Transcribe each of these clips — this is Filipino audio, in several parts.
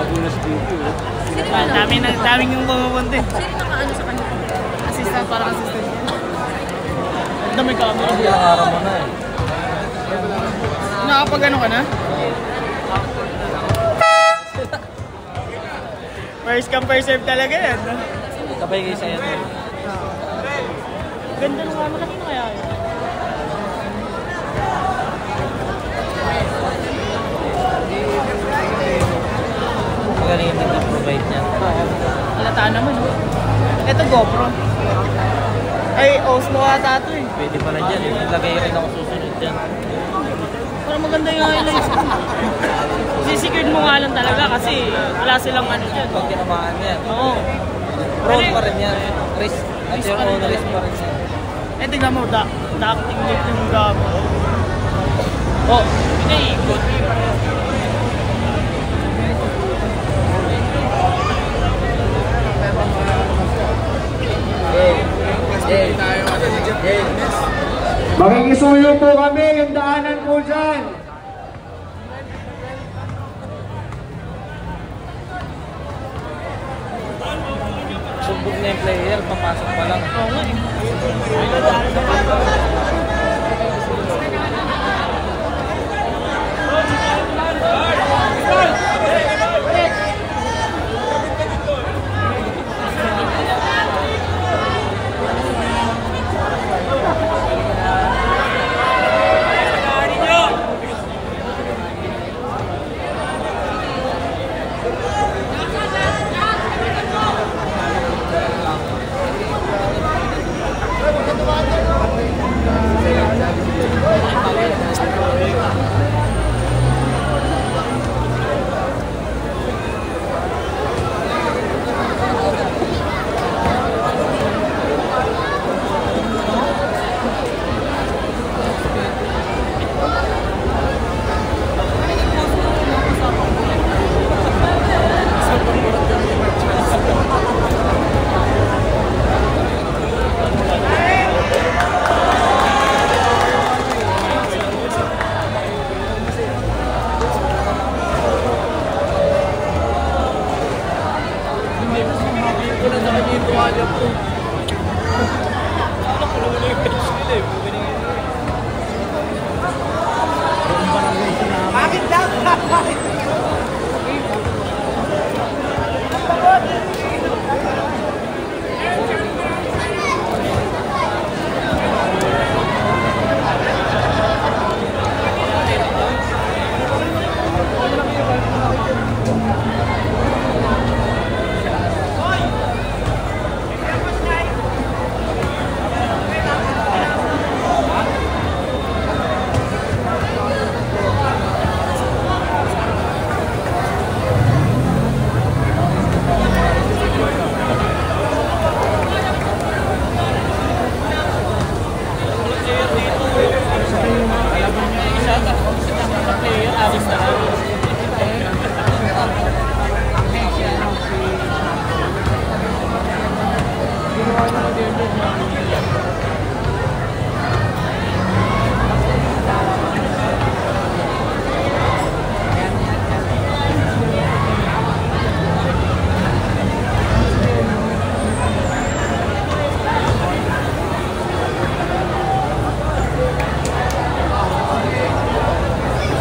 bago na studio. Daming yung pumupunti. Sino nakaano sa kanya? Assistant, parang assistant. Ang dami camera. Hindi, araw mo na eh. Nakapag-ano ka na? First come, first serve talaga yan. Sabay kayo sa'yo. Ganda nung ano, kanina kaya yun? Magaling yung nag-provide niya. Halata naman. Ito GoPro. Ay, Osmo ata ito eh. Pwede pala dyan eh. Naglagay rin ako susunod dyan. Parang maganda yung highlights. Sisigured mo nga lang talaga kasi wala silang ano dyan. Pag tinamaan yan. Oo. Road pa rin yan. Risk. At yung own risk pa rin yan. Eh, tignan mo, acting lift yung gamo. Oh, pinaikot. Makikisuyo po kami, yung daanan po dyan. Sumbog na yung player, papasok pa lang. Oo nga eh.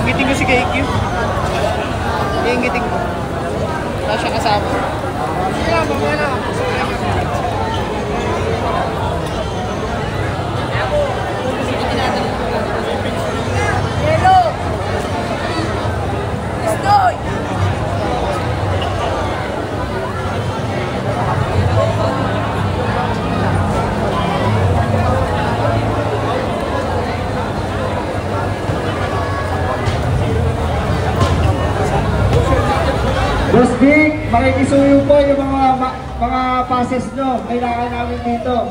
Ngiting ko si KQ. Yung ngiting ko. Wala siya kasama. Sige, mamaya na. Hello! Estoy! Boss Vic, makikisuyo po yung mga passes nyo. Kailangan namin dito.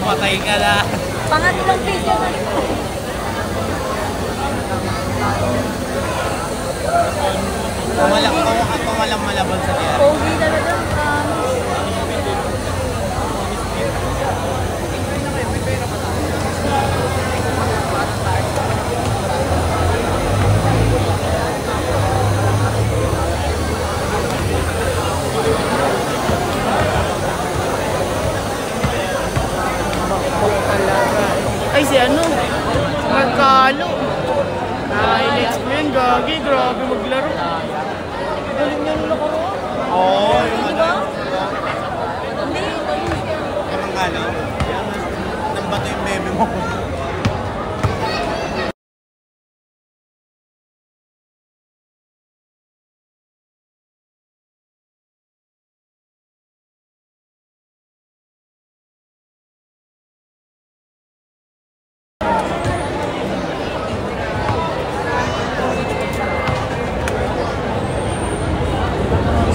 Patay ka na. Pangatlong video na. Walang malabon sa diyan. Pogi talaga. Ay, si ano? Magkalo. Highlights mo yun, gagi. Grabe maglaro. Galing niya nung nakaraan. Oo, yung Diba? ano. Yung ano. Nang bato yung bebe mo.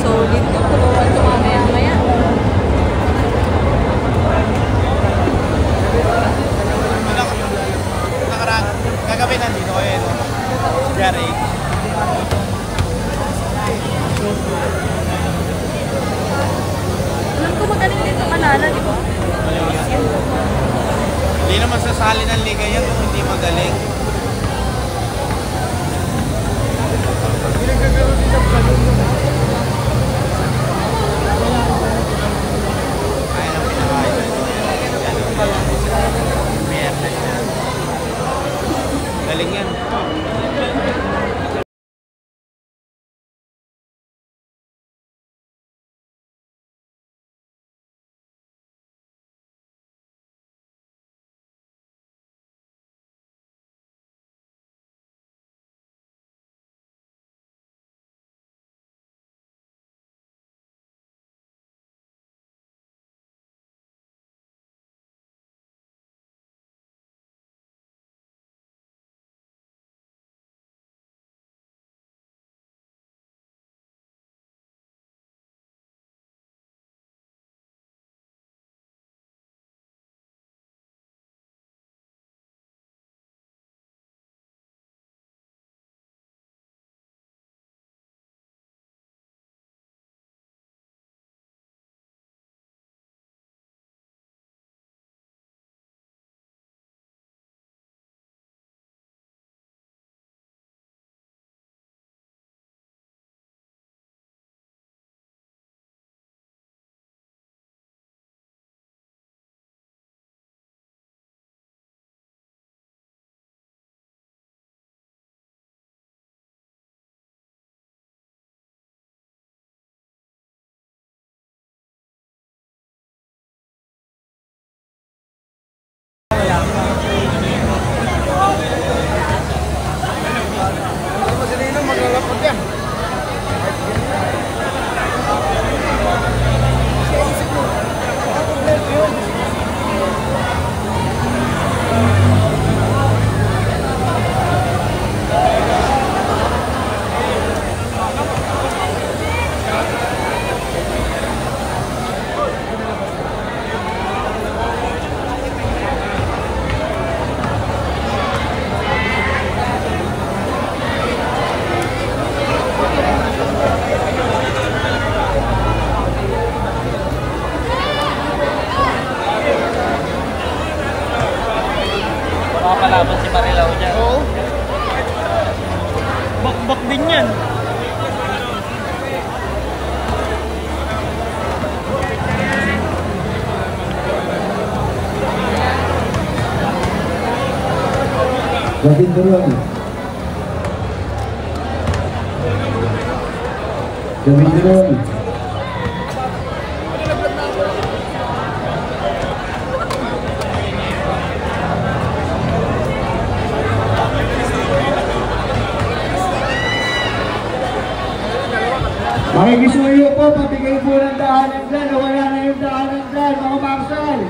Solid to. Turuan to mamaya-maya. Nakaraan, kagabi nandito kayo, no? Jerry. Alam ko magaling din sa Manala, di ba? Hindi naman sasali ng liga yan kung hindi magaling. Kaya lang pinakain. Miyernes yan. Galing yan. Makakalaban si Marilao dyan. Oo. Bakbak din yan. Gavin Duroni. Gavin Duroni. Makikisuyo po, pabigay po ng daanan dyan. Wala na yung daanan dyan, mga marshal.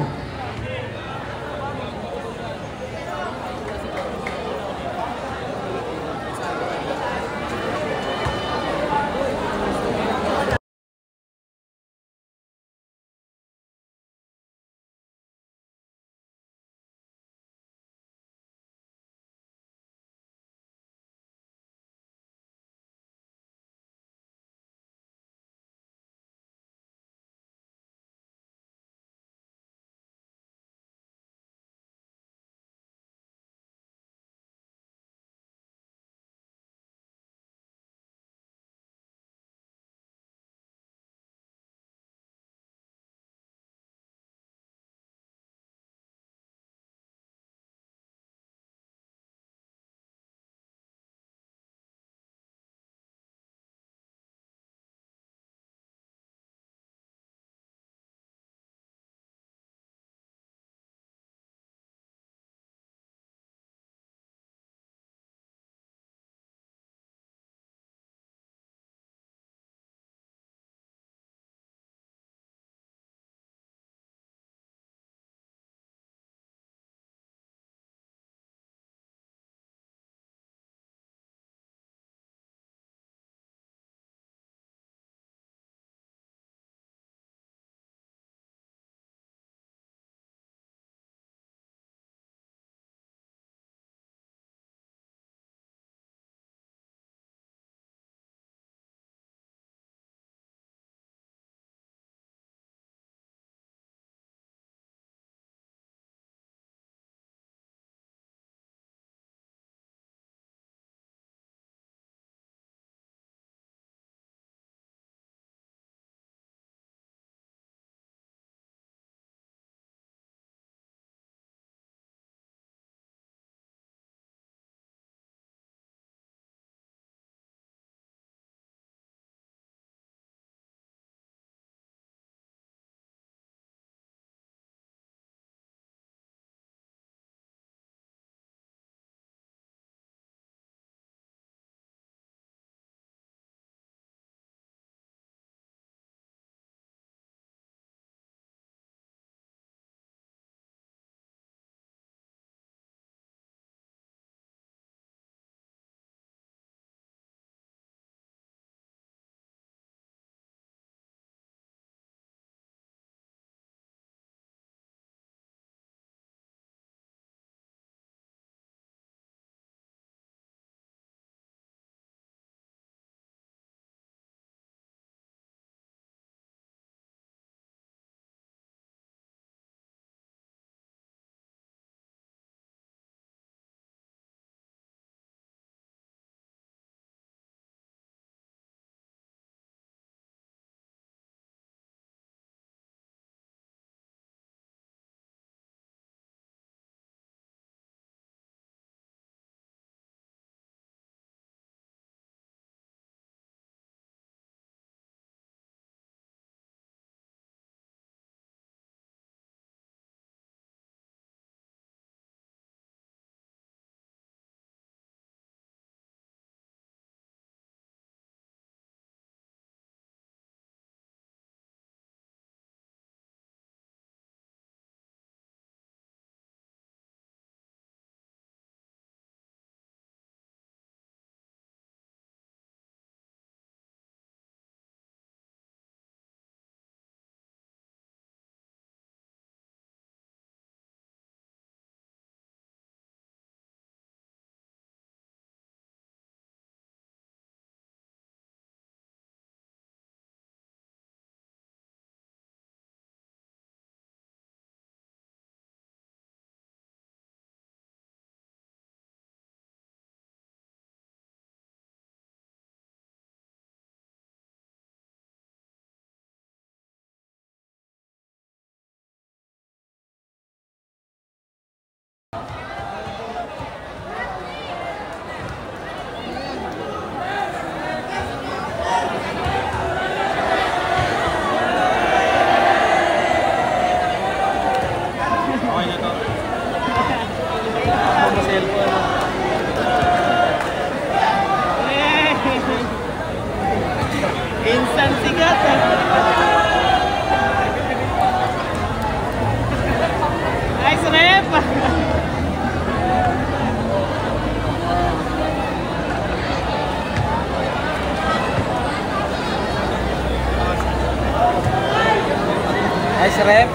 Si Rep.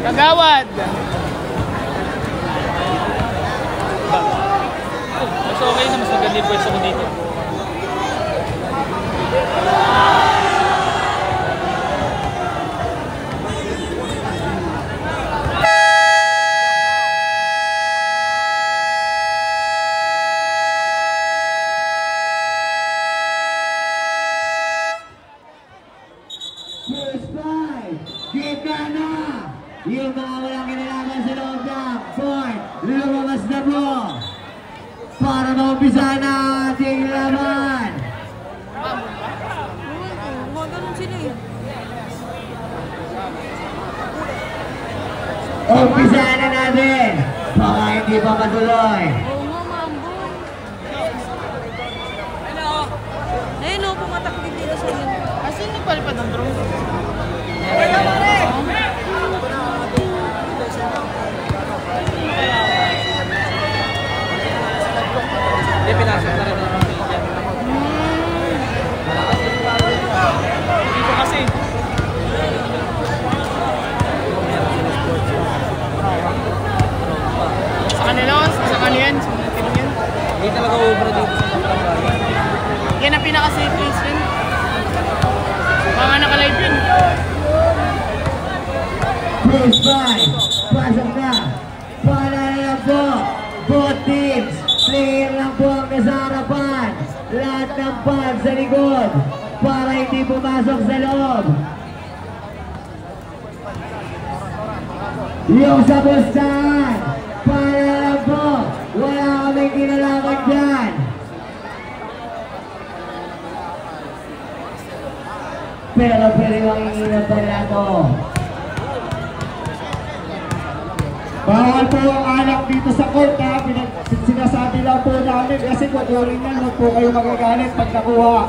Kagawad. Mas okay na, mas maganda yung pwesto ko dito. First five, kita na! Yung mga walang kinalaman sa loob ng point, lumabas na po para maumpisa na ating laban. Ganun sila eh. Umpisa na natin, baka hindi pa matuloy. Oo nga, mambon. Ayun o, pumatak din dito sa inyo. Asin nagpalipad ng drone? Hindi, pinasok na rin naman dyan. Dito kasi. Sa kanila, sa kanila yan, sa mga tinig yan. Hindi talaga ubra dito sa Pampanga. Yan ang pinaka-safe place yun. Baka naka-live yun. First five, pasok na. Paalala lang po, both teams, player lang po ang nasa harapan. Lahat ng fans sa likod para hindi pumasok sa loob. Yung sa pustahan, paalala lang po, wala kaming kinalaman dyan. Pero pwede makikita pa nila to. Bawal po ang anak dito sa court ha. Sinasabi lang po namin kasi kukurin yan. Huwag po kayo magagalit pag nakuha.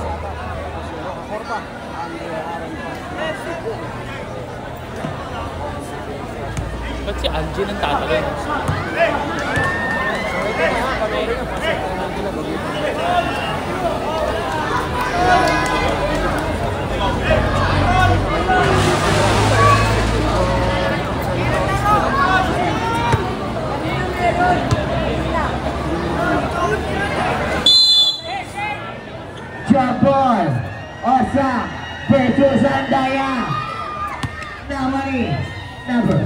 Ba't si Angie nang tatalon? Jump ball, Osa versus Andaya. Namani, number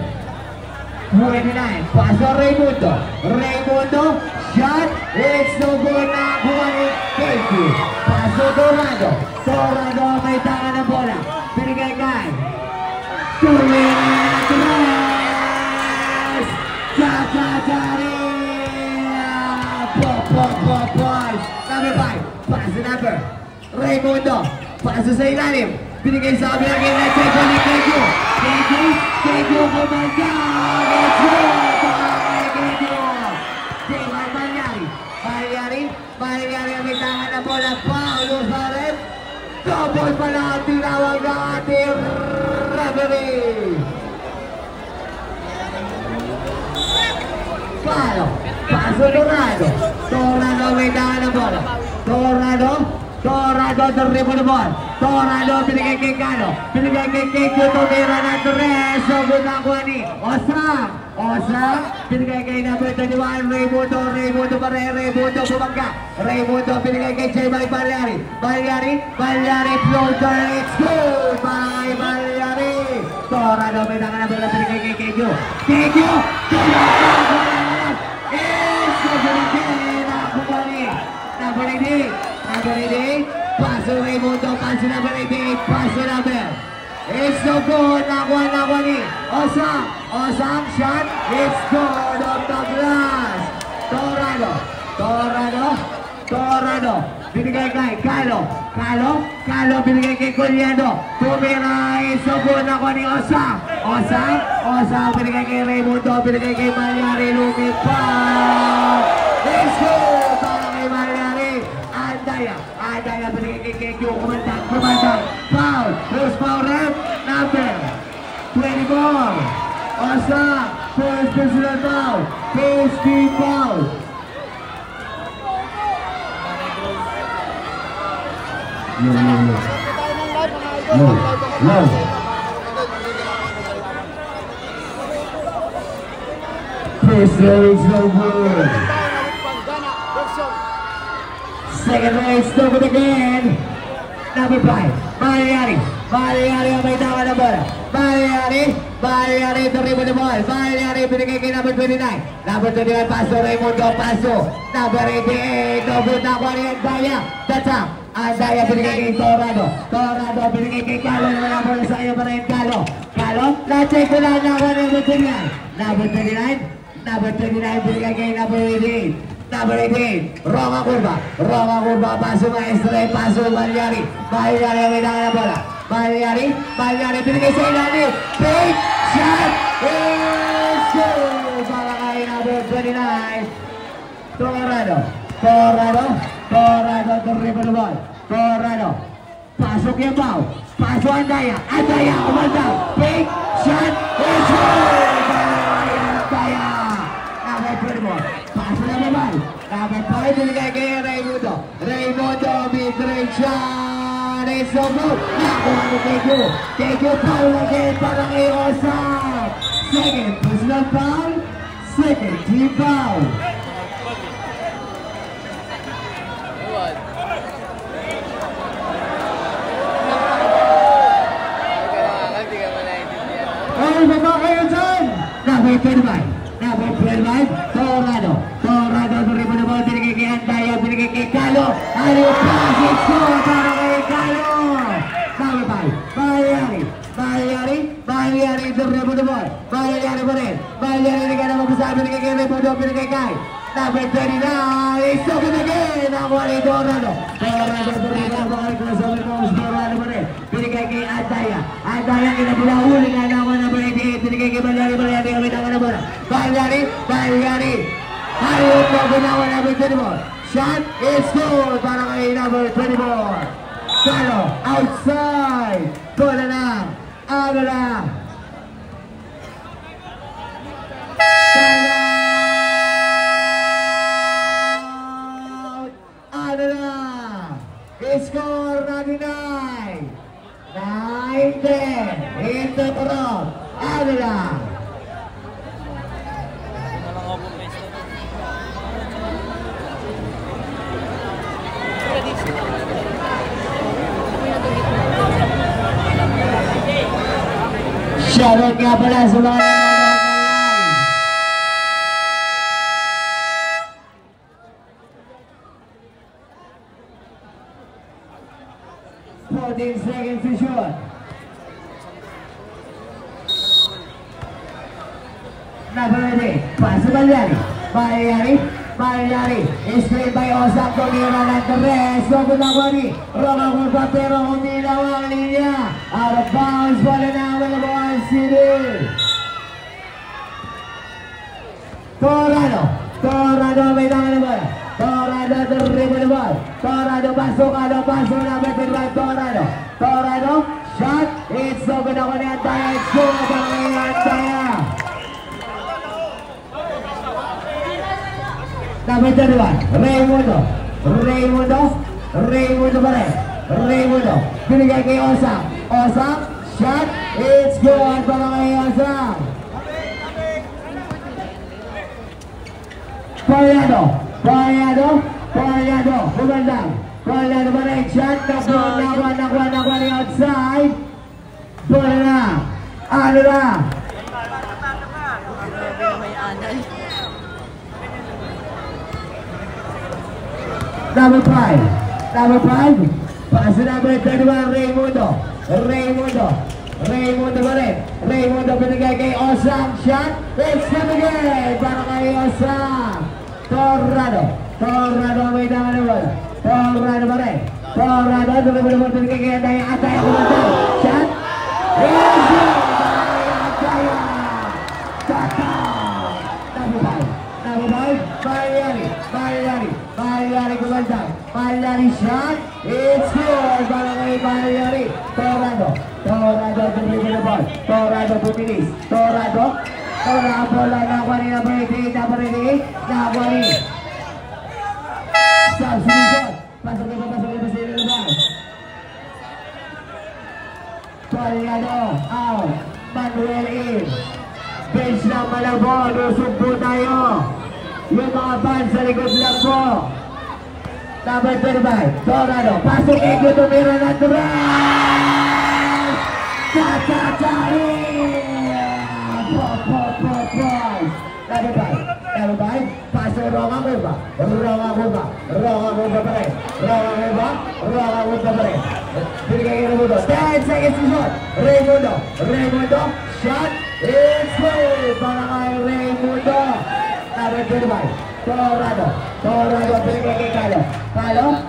29, paso Raimundo. Raimundo, shot, it's no good na kuha ni Casey. Paso Dorado. Dorado may tangan ng bola. Pinigay kay Tuloy na tres. Cha-cha-cha-rin. Boys. Number 5, paso number Raimundo. Paso sa ilalim. Binigay sa kabilang game na Tejo ni Tejo. Tejo kumanda. Let's go! Tejo. Malyari ang may tangan na bola. Paulo sa rin. Double pala ang tinawag ng ating referee. Palo. Paso Dorado. Dorado may tangan na bola. Dorado derribo na ball. Dorado binigay kay Galo. Binigay kay Kejo. Tumira na tres. So good na kuha ni Osam. Binigay kay number 21. Raimundo pa rin. Raimundo bumangga. Raimundo binigay kay Jay Balyari. Balyari floater. It's good. Bye Balyari. Dorado may tangan na bola. Binigay kay Kejo. Kejo. It's good. Nakuha ni number 88. Paso Raimundo, paso number 88, paso number. It's no good, nakuha ni Osam shot, it's good off the glass. Dorado, binigay kay Kalo, binigay kay Culiano. Tumira, it's no good, nakuha ni Osam, binigay kay Raimundo, binigay kay Malyari, lumipad. It's good, para kay Malyari. Andaya, Andaya binigay kay Kekyo. Kumandang. Foul. First foul rep. Number 24. Osang. First personal foul. First team foul. No. First row is no good. Second row is no good again. Number 5. Mariari ang may tawa na bola. Mariari terima the ball. Mariari binigay kay number 29. Number 29 paso Raimundo paso. Number 88 double nakuha ni Andaya. Datang. Andaya binigay kay Torrado binigay kay Calo. Wala bola sa iyo para yung Calo. Na-check ko lang nakuha ni number 29. Number 29 binigay kay number 88. Number 18, Roma Curva, paso Maestre, paso Mariari ang may na bola. Mariari, binigay sa ilalim. Big shot! Is good! Para kay number 29. Torrado, dribble ball. Torrado, pasok yung ball. Paso Andaya, kumanda. Big shot! Is good! Para kay Andaya. Number 24. Paso na naman. Number 5 binigay kay Raimundo. Mid-range shot. It's so good. Nakuha ni Kekyo. Foul again para kay Osang. Second personal foul. Second team foul. Ay, baba kayo dyan! Number 25, Torrado terima the ball, binigay kay Andaya, binigay kay Calo. Ano yung pass? It's good para kay Calo. Number 5, Mariari terima the ball. Mariari pa rin. Mariari ka na magpasabi, binigay kay Raimundo, binigay kay number 29. It's so good again. Nakuha ni Torrado terima the ball. Torrado pa rin. Binigay kay Andaya kinabulahuli nga nakuha number 88. Binigay kay Mariari kami nakuha na bola. Mariari Ayun na ginawa number 24. Shot is good para kay number 24. Calo outside. Bola na. Ano na. Ano na. Score 99. 9-10. Hit the crowd. Ano na. Shoutout nga pala sa mga nanonood online. 14 seconds to shoot. Number 8, paso Mariari, straight by Osang, tumira ng Torres, Sogunawari, Roma Curva pero humilaw ang linya. Out of bounds, bola na Malabon City. Torrado may tangan na bola. Torrado dribble the ball. Torrado pasok number 25, Torrado, shot, it's Sogunawari ni Andaya, it's good para kay Andaya. Number 31, Raimundo pa rin. Binigay kay Osang, shot, it's good para kay Osang. Poyado, bumandang. Poyado pa rin, shot, nakuha ni outside. Bola na, ano na. Number 5, pass number 31, Raimundo pa rin. Raimundo binigay kay Osang, shot, it's good again para kay Osang. Torrado may tangan na bola. Torrado pa rin. Torrado binigay kay Andaya kumanda, shot, it's good para kay Andaya. Number 5, Mariari. Malyari gumanda. Malyari shot. It's good. Para kay Malyari. Torado. Torado deliver the ball. Torado pumilis. Torado. Torado bola nakuha ni number 8. Number 8. Nakuha ni. Substitution. Pasok na sa labas. Torado out. Manuel in. Bench na Malabon. Usog po tayo. Yung mga fans sa likod lang po. Number 35, Torado. Pasok Egyo, tumira na Torres! Cha-cha-cha-ri! Number 5, pasok Ronga Curva. Ronga Curva pa rin. Ronga Curva pa rin. Binigay ka na Raimundo. 10 seconds to shot. Raimundo, shot. It's good! Para kay Raimundo. Number 25, Torado, pinigay kay Kalo.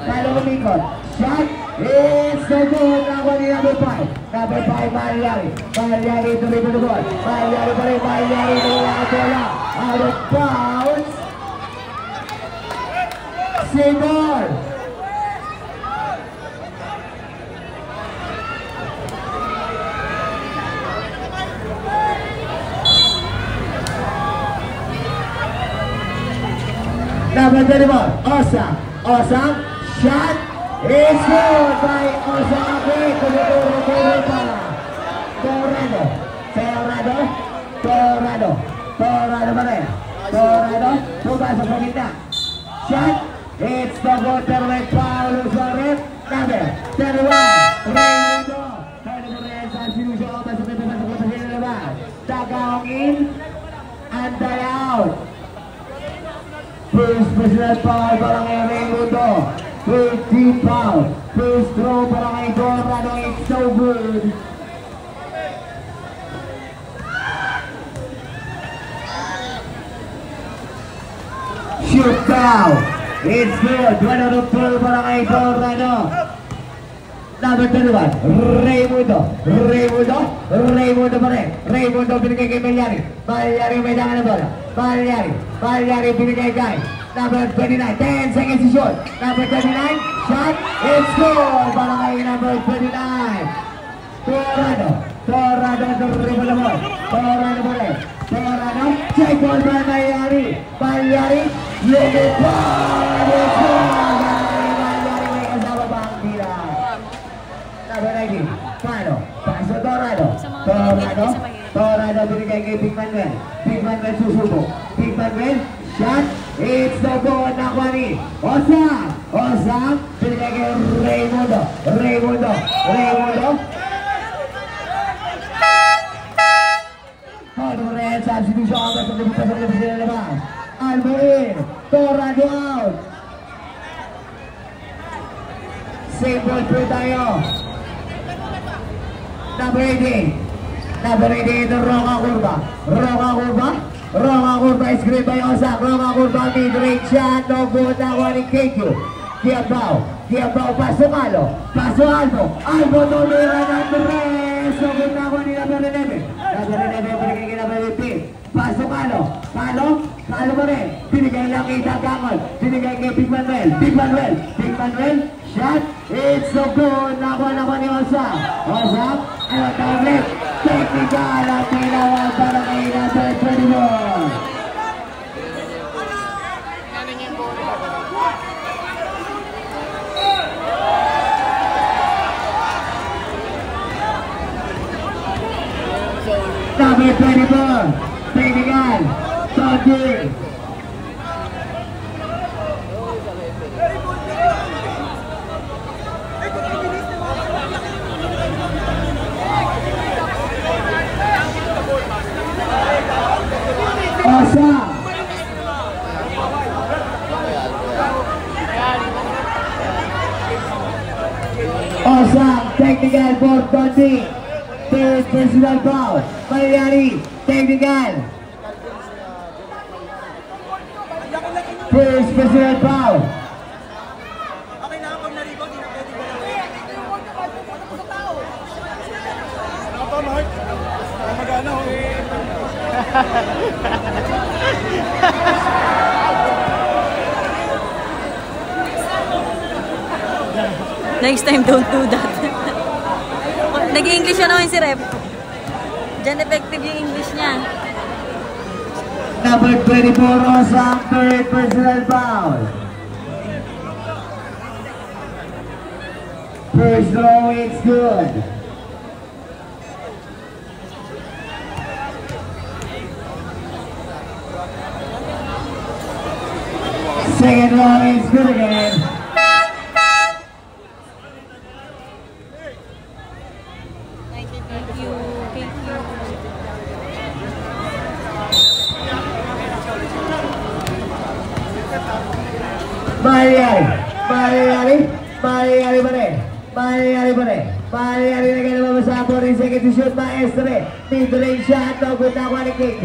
Kalo umikot. Shot, it's so good. Nakuha ni number 5. Number 5, Malyari. Malyari tuloy ko na ball. Malyari pa rin. Malyari nakuha ang bola. Out of bounds. Seymour. Number 34, Osam, shot, is good by Osaki, tumuturo pa. Torado pa rin. Torado, pumasok sa gitna. Shot, it's the water with Paulo Suarez. Number 31, Raimundo. Raimundo rin sa sinusyo, pasok sa sinulabas. Tagaong in, antay out. First personal foul para kay Raimundo. First team foul. First throw para kay Torado. It's so good. Shoot down. It's good. 1 out of 12 para kay Torado. Number 21, Raimundo pa rin. Raimundo binigay kay Malyari. Malyari may dangan na bola. Malyari binigay kay number 29, 10 seconds to shoot. Number 29, shot, it's good! Para kay number 29. Torado dribble the ball. Torado pa rin. Check ball by Malyari. Malyari, lumipad! It's good! Malyari may kasama pa ang tira. Number 19, Pano, paso Torado binigay kay Big Manuel. Big Manuel susubo. Big Manuel, shot, it's the goal na kuha ni Osam, binigay kay Raimundo. Red substitution ang basta sa labas. Albo in, Torado out. Same ball po tayo. Number 18, ito Ronga Curva is great by Osam. Ronga Curva mid-range shot. No good na kuha ni KQ. Kiabao, paso Albo. Albo tumira ng Torres. No good na kuha ni number 11. Number 11, binigay kay number 15. Paso Kalo pa rin. Binigay lang kay Tagangon. Binigay kay Big Manuel. Shot, it's so good. Nakuha ni Osam. Ano tawag? Technical ang tinawag para kay number 24. Number 24, technical, Tony. Osam, technical for Tony. Third personal foul. Malyari, technical. First personal foul. Okay na pag na-rebound, hindi na pwede magana. Next time, don't do that. Nag-English naman si Rep. Diyan effective yung English niya. Number 24, Rosa, third personal foul. First throw, it's good. Second throw, it's good again. Thank you. Mangyayari na kayo mamasapon rin second to shoot Maestre. Mid-range shot, no good na kuha ni KQ.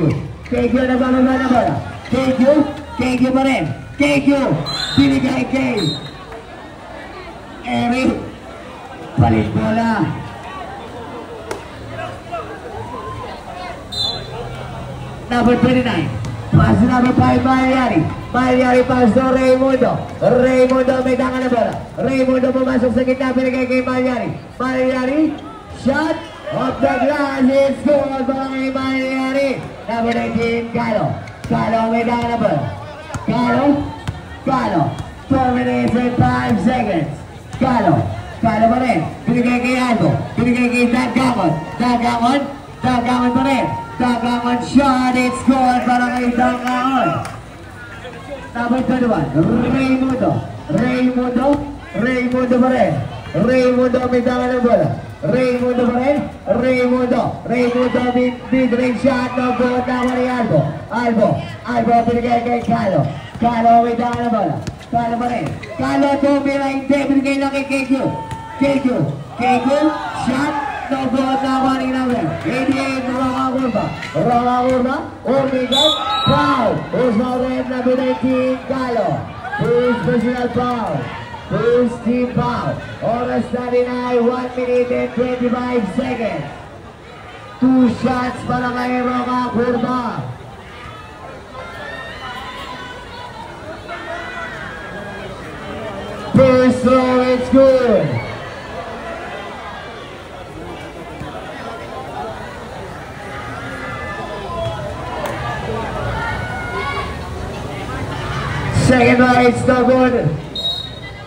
KQ na bababa na bola. KQ pa rin. KQ, binigay kay Eric. Palit bola. Number 29. Pass number 5, Mangyayari pass to Raymundo. Raymundo may tangan na bola. Raymundo pumasok sa gitna, pinigay kay Mangyayari. Mangyayari, shot off the glass. It's good para kay Mangyayari. Number 19, Calo. Calo may tangan na bola. Calo. 4 minutes and 5 seconds. Calo pa rin. Pinigay kay Albo. Pinigay kay Dagamon. Dagamon pa rin. Dagamon shot, it's good para kay Dagamon. Number 21, Raymundo pa rin. Raymundo may tangan ng bola. Raymundo pa rin. Raymundo mid-range shot, no good na ni Albo. Albo pinigay kay Calo. Calo may tangan ng bola. Calo pa rin. Calo tumira hindi, pinigay lang kay KQ, shot, no good na ni Number 88, Roma, Omigan, foul. Who's now red, number 19, Calo. First personal foul. First team foul. Oras na rin ay 1 minute and 25 seconds. 2 shots para kay Roma Curva. First throw, it's good. Second right, it's no good.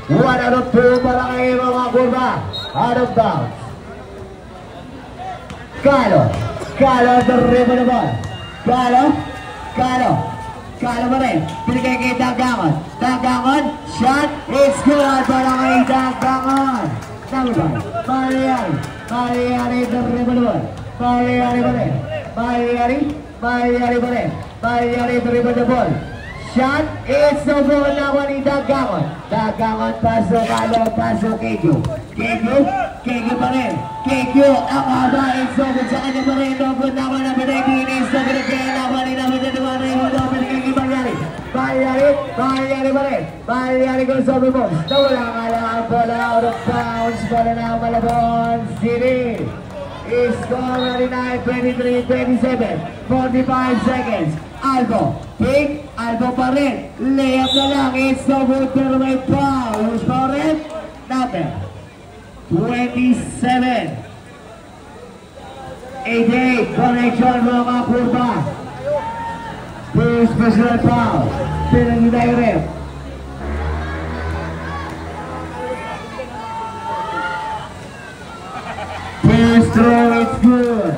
1 out of 2 para kay Roma Curva. Out of bounds. Calo the ribbon of ball. Calo pa rin. Pinigay kay Dagamon. Shot, it's good para kay Dagamon. Number 5, Mangyayari the ribbon of ball. Mangyayari the ribbon of ball. Shot, it's no good na ni Dagamon. Paso Calo, paso KQ pa rin. KQ, ang haba, it's no good sa kanya pa rin. No good na na pinagin, it's no good again. Naman ni naman dyan naman rin. Huwag na pinagin kay Mangyayari pa rin. Mangyayari kung sabi mo. Nawala nga lang ang bola out of bounds para na Malabon City. Score 23, 27, 45 seconds. Albo pa rin. Layup na lang. It's no good pero may foul. Who's for it? Number 27. 88. Connection Roma Curva. First personal foul. Pinagintay rin. First throw, it's good.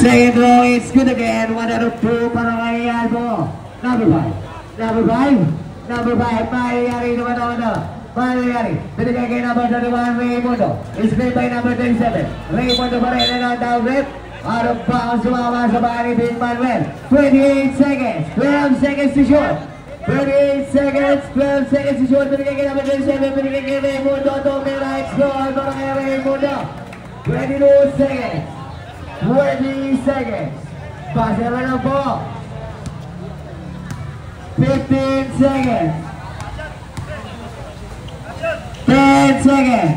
Second throw, it's good again. 1 out of 2 para kay Albo. Number 5. Mangyayari naman ako. Mangyayari. Binigay kay number 31, Raymundo. It's played by number 37. Raymundo pa rin and on down rip. Out of bounds, sumama sa bahay ni Big Manuel. 28 seconds. 12 seconds to shoot. 12 seconds to shoot. Binigay kay number 37. Binigay kay Raymundo. Tumira, it's score para kay Raymundo. 22 seconds. 20 seconds. Pasa na lang po. 15 seconds. 10 seconds.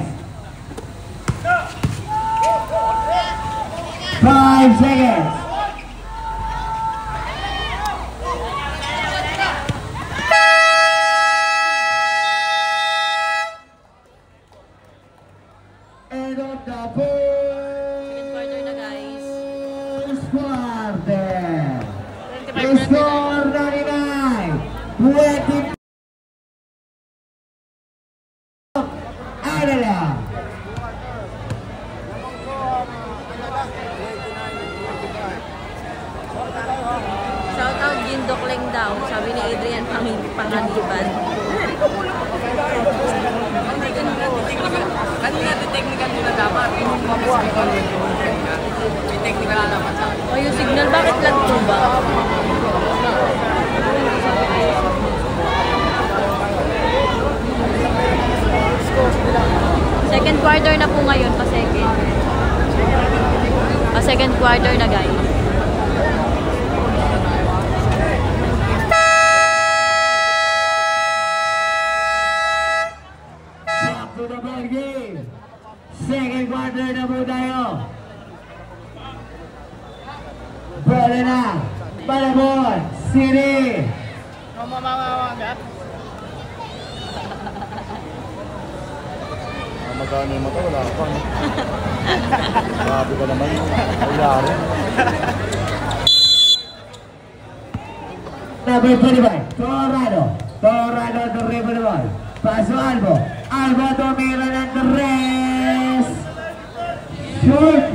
5 seconds. quarter. Score 99. 20. Adela. Shout out Gindok Leng daw, sabi ni Adrian Panganiban. Kanina technical muna dapat. May technical na dapat sa akin. O yung signal, bakit lag po ba? Second quarter na po ngayon, pa-second. Pa-second quarter na guys. Back to the ball game. Second quarter na po tayo. Bola na. Malabon. City. Magkano yung mata, wala pa. Grabe ka naman. Nangyari. Number 25, Torrado. Torrado to dribble the ball. Paso Albo. Albo tumira ng tres. Shoot.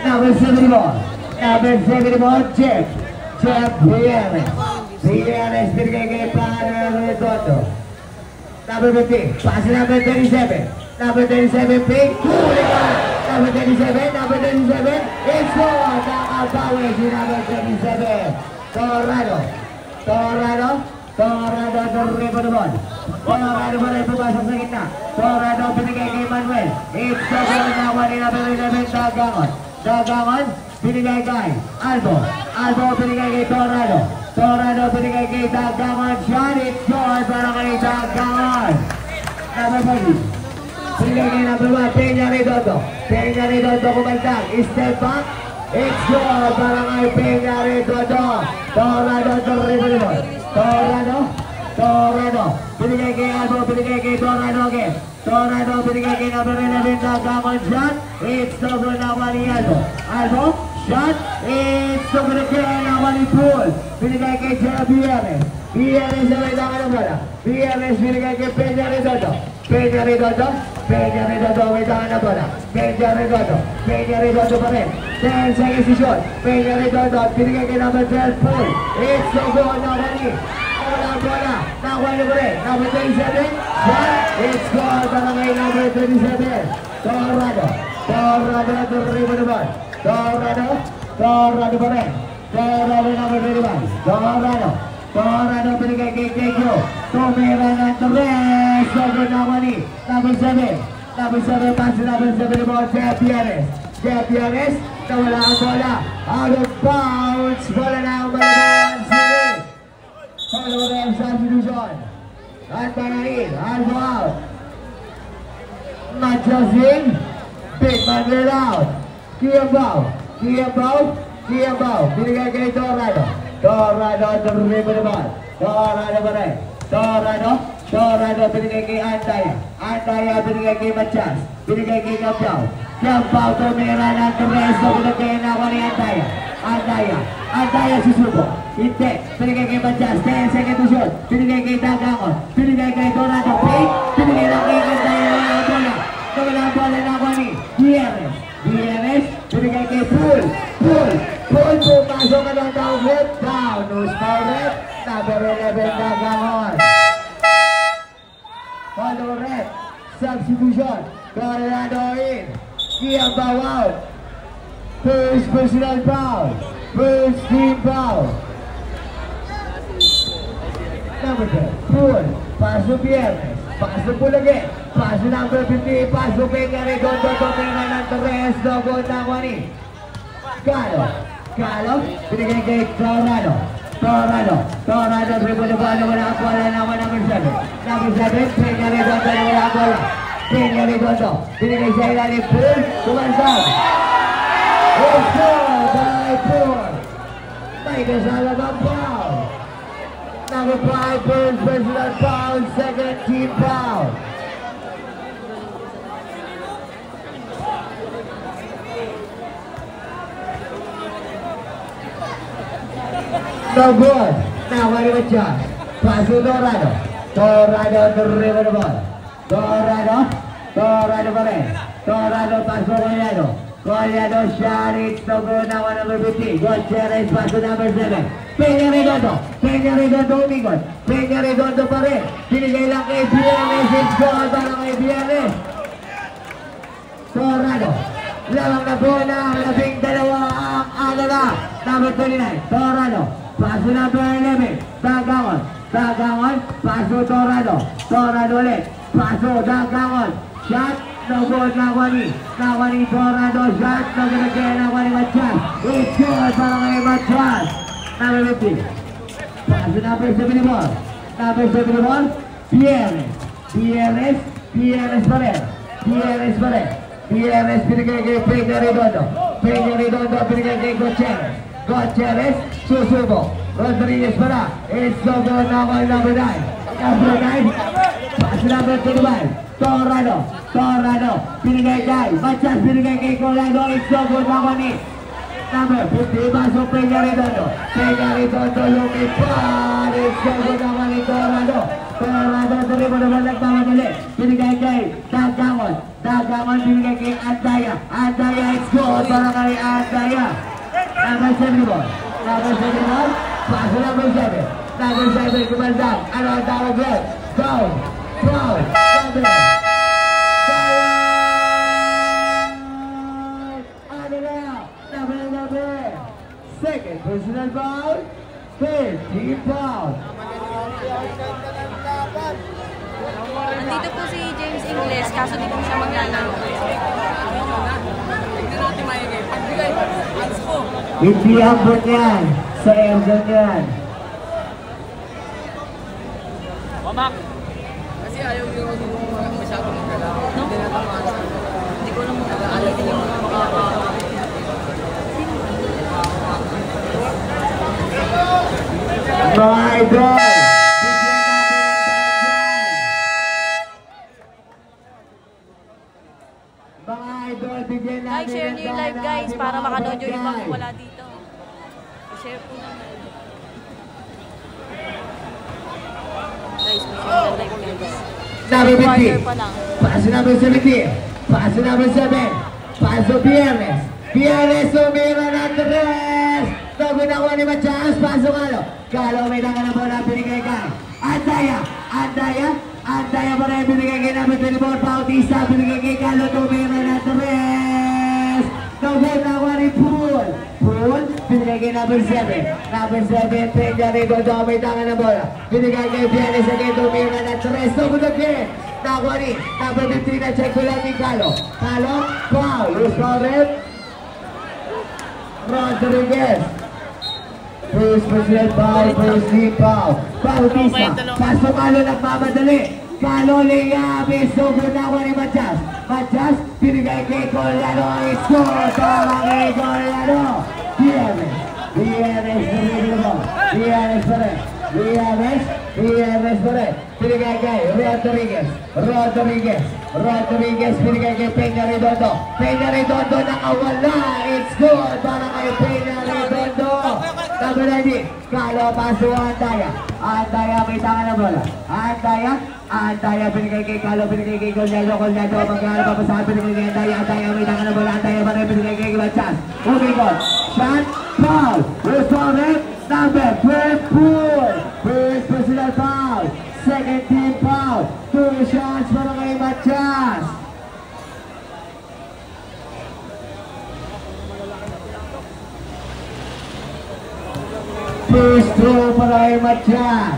Number 70 ball. Number 70 ball, Jeff. Jeff Viernes. Viernes binigay kay Plano Redondo. Number 15, pass number 37. Number 37, big hooligan. Number 37, number 37, it's good. Nakabawi si number 37. Torrado. Torrado. Torrado dribble the ball. Torrado pa rin pumasok sa gitna. Torrado binigay kay Manuel. It's the goal na wali number 11, Dagangon. Dagangon, binigay kay Albo. Albo binigay kay Torrado. Torrado binigay kay Dagangon. Shot, it's good para kay Dagangon. Number 40. Binigay kay number 1, Peña Redondo. Peña Redondo kumantag. Step back. It's good para kay Peña Redondo. Torrado dribble the ball. Torrado. Torrado. Binigay kay Albo. Binigay kay Torrado again. Torrado binigay kay number 11, Dagangon. Shot. It's the goal na wali Albo. Albo. Shot, it's over again, Amani Pool. Binigay kay Jeff Viernes. Viernes na may dangan ng bola. Viernes binigay kay Peña Redondo. Peña Redondo. Peña Redondo may dangan ng bola. Peña Redondo. Peña Redondo pa rin. 10 seconds to shoot. Peña Redondo binigay kay number 12 Pool. It's the goal na Amani. Wala ang bola. Nakuha niyo pa rin. Number 37. Shot, it's goal para kay number 37. Torrado. Torrado na dribble the ball. Torrado, Torrado pa rin. Torrado number 21. Torrado, Torrado binigay kay Kekyo. Tumira ng tres. Sobrang naman ni number 7. Number 7 pass number 7 ball. Jeff Viernes. Jeff Viernes, nawala ang bola. Out of bounds. Bola na ang Malabon City. Follow the substitution. At Banahin, Albo out. Matchasing. Big man let out. Kiambao, binigay kay Torrado. Torrado dribble the ball. Torrado pa rin. Torrado binigay kay Andaya. Andaya binigay kay Machas. Binigay kay Kiambao. Kiambao tumira ng tres. Binigay na ako ni Andaya. Andaya susubo. Hindi. Binigay kay Machas. 10 seconds to shoot. Binigay kay Dagangon. Binigay kay Torrado. Binigay na kay Andaya ng bola. Nawala ang bola na ako ni Viernes. Viernes, binigay kay Pool. Pumasok ka ng downlet. Down, nose power. Number 11, Dagangon. Follow red. Substitution. Colorado in. Kiambao out. First personal foul. First team foul. Number 10, Pool. Pasok Viernes. Pasok po lagi. Pasok number 50. Pasok Peña Redondo. Tumira ng tres. Dogon na wani. Galo. Binigay kay Torrado. Torrado dribble the ball. Wala ang bola naman number 7. Number 7. Peña Redondo. Wala ang bola. Peña Redondo. Binigay sa ilalim. Pool. Tumansag. It's good by Pool. May kasama ng foul. Number 5, first personal foul, second team foul. No good. Now what do you adjust? Pass to Dorado. Dorado deliver the ball. Dorado pa rin. Dorado pass to Collado. Collado shot, it's no good. Now number 15. Gutierrez pass to number 7. Peña Redondo umikot. Peña Redondo pa rin. Binigay lang kay Biernes. It's goal para kay Biernes. Dorado. Lamang na bola. 12 ang ano na. Number 29. Dorado. Pass to number 11. Dagangon. Pass to Dorado. Dorado ulit. Pass to Dagangon. Shot. No good. Nawani Dorado. Shot. No good again. Nawani Matias. It's good para kay Matias. Number 50. Pass to number 71. Number 71. Pierres pa rin. Pierres pinigay kay Peña Redondo. Pinigay kay Gutierrez. Susubo. Rodriguez para. It's so good now on number 9. Number 9. Pass to number 25. Torrado. Pinigay kay Matias. Pinigay kay Collado. It's so good now on it. Number 50. Paso Peña Redondo. Lumipad. It's so good now on it. Torrado. Tuloy mo naman nagmamadali. Pinigay kay Dagangon. Pinigay kay Andaya. It's good para kay Andaya. Number 71. Pass to number 7. Number 7, kumandang. Ano ang tawag yun? Down. Ano na? Number. Second personal foul. 15 foul. Nandito po si James Ingles, kaso di po siya maglalaro. Hindi ambot yan. Sa Elton yan. Mamak! Kasi ayaw yung masyadong magkalaw. Hindi ko lang makakalitin yung mga makakalaw. Mga idol! Bigyan natin Guys, share niyo yung live guys para makanood yung ibang wala dito. I-share po naman. Guys, share yung live guys. Number 50. Pa lang. Pass to number 17. Pass to number 7. Pass to Pierres. Umira na 3. Nagunawa ni Matias. Paso Galo may tangan na bola. Pinigay kay Andaya pa rin. Pinigay kay number 24. Bautista. Pinigay kay Galo. Umira na 3. Nagunawa ni Pool. Pinigay kay number 7. Peña Redondo may tangan na bola. Pinigay kay Pierres. Umira na 3. Nagunawa Naguani. Number 15 na check ko lang ni Galo. Foul. Correct. Rodriguez. First personal foul, first team foul. Bautista. Paso Galo nagmamadali. Galo liyabi. Sobrang nawa ni Matias. Pinigay kay Collado. Score para kay Collado. Pierres pa rin. Pinigay kay Rodriguez. Pinigay kay Peña Redondo. Nakawala. It's good para kay Peña Redondo. Number 90. Galo paso Andaya may tangan na bola. Andaya pinigay kay Galo. Pinigay kay Collado. Magkano pa pasahan. Pinigay kay Andaya may tangan na bola. Andaya pa rin. Pinigay kay Matias. Umikot. Shot. Foul. Restored. Number 12. First personal foul. Second team foul. 2 shots para kay Matias. First throw para kay Matias.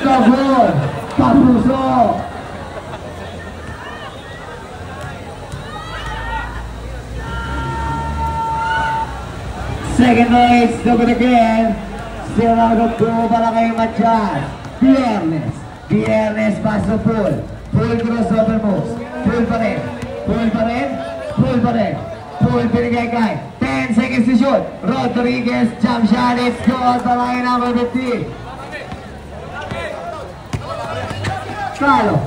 Kabul. Kapuso. Second race, look at again. Still out of two para kay Matias. Pierres pass to Pool. Pool crossover moves. Pool pa rin. Pool pinigay kay. 10 seconds to shoot. Rodriguez jump shot. It's good para kay number 50. Galo.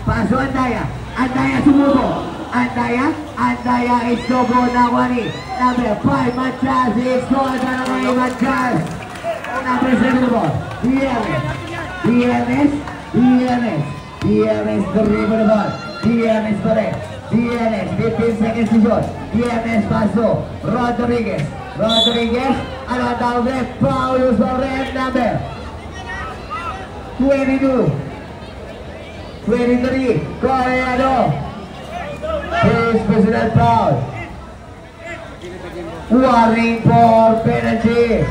Paso Andaya sumubo. Andaya is no good now, number 5, Machas is good, Machas. Number 7 ball, DNS, the river ball, DNS correct, DNS, 15 seconds to shoot, DNS paso, Rodriguez, around down left, Paulus Loren, number 22, 23, Coreano, his personal foul, warning for penalty.